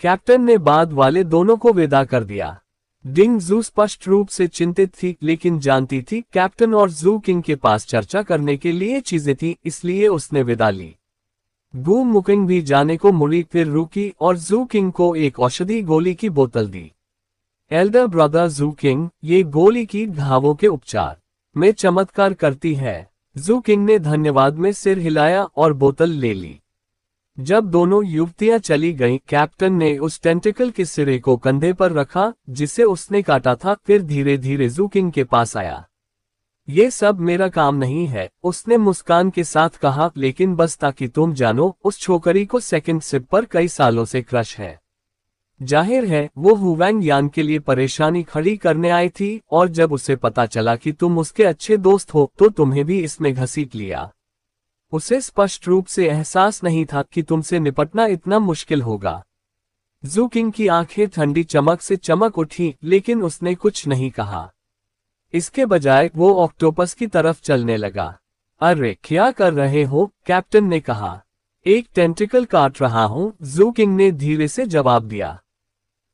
A: कैप्टन ने बाद वाले दोनों को विदा कर दिया। डिंग जू स्पष्ट रूप से चिंतित थी, लेकिन जानती थी कैप्टन और जू किंग के पास चर्चा करने के लिए चीजें थी, इसलिए उसने विदा ली। गू मुकिंग भी जाने को मुड़ी, फिर रुकी और जू किंग को एक औषधि गोली की बोतल दी। एल्डर ब्रदर जू किंग, ये गोली की घावों के उपचार में चमत्कार करती है। जू किंग ने धन्यवाद में सिर हिलाया और बोतल ले ली। जब दोनों युवतियां चली गईं, कैप्टन ने उस टेंटिकल के सिरे को कंधे पर रखा जिसे उसने काटा था, फिर धीरे धीरे जू किंग के पास आया। ये सब मेरा काम नहीं है, उसने मुस्कान के साथ कहा, लेकिन बस ताकि तुम जानो, उस छोकरी को सेकंड शिप पर कई सालों से क्रश है। जाहिर है वो हुवैंग यान के लिए परेशानी खड़ी करने आई थी, और जब उसे पता चला कि तुम उसके अच्छे दोस्त हो तो तुम्हें भी इसमें घसीट लिया। उसे स्पष्ट रूप से एहसास नहीं था कि तुमसे निपटना इतना मुश्किल होगा। जू किंग की आंखें ठंडी चमक से चमक उठी, लेकिन उसने कुछ नहीं कहा। इसके बजाय वो ऑक्टोपस की तरफ चलने लगा। अरे क्या कर रहे हो? कैप्टन ने कहा। एक टेंटिकल काट रहा हूं, जू किंग ने धीरे से जवाब दिया।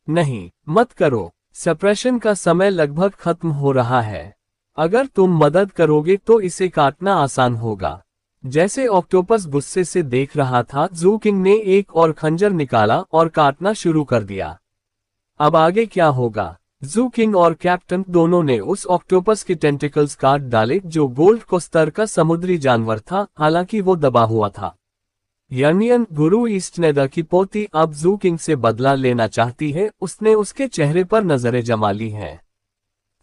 A: नहीं, मत करो, सप्रेशन का समय लगभग खत्म हो रहा है। अगर तुम मदद करोगे तो इसे काटना आसान होगा। जैसे ऑक्टोपस गुस्से से देख रहा था, जू किंग ने एक और खंजर निकाला और काटना शुरू कर दिया। अब आगे क्या होगा? जू किंग और कैप्टन दोनों ने उस ऑक्टोपस के टेंटिकल्स काट डाले, जो गोल्ड कोस्टर का समुद्री जानवर था, हालांकि वो दबा हुआ था। यर्नियन, गुरु ईस्टनेदर की पोती, अब जू किंग से बदला लेना चाहती है। उसने उसके चेहरे पर नजरें जमा ली हैं।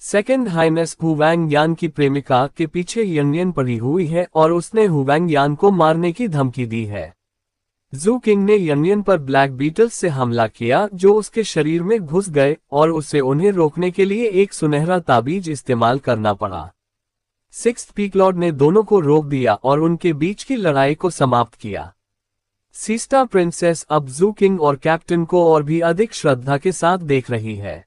A: सेकेंड हाइनेस हुवैंग यान की प्रेमिका के पीछे यर्नियन पड़ी हुई है और उसने हुवैंग यान को मारने की धमकी दी है। जू किंग ने यर्नियन पर ब्लैक बीटल्स से हमला किया, जो उसके शरीर में घुस गए, और उसे उन्हें रोकने के लिए एक सुनहरा ताबीज इस्तेमाल करना पड़ा। सिक्स्थ पीकलॉर्ड ने दोनों को रोक दिया और उनके बीच की लड़ाई को समाप्त किया। सीस्टा प्रिंसेस अब जू किंग और कैप्टन को और भी अधिक श्रद्धा के साथ देख रही है।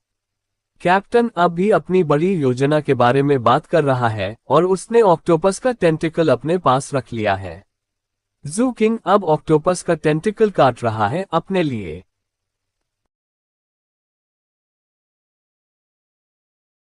A: कैप्टन अब भी अपनी बड़ी योजना के बारे में बात कर रहा है और उसने ऑक्टोपस का टेंटिकल अपने पास रख लिया है। जू किंग अब ऑक्टोपस का टेंटिकल काट रहा है अपने लिए।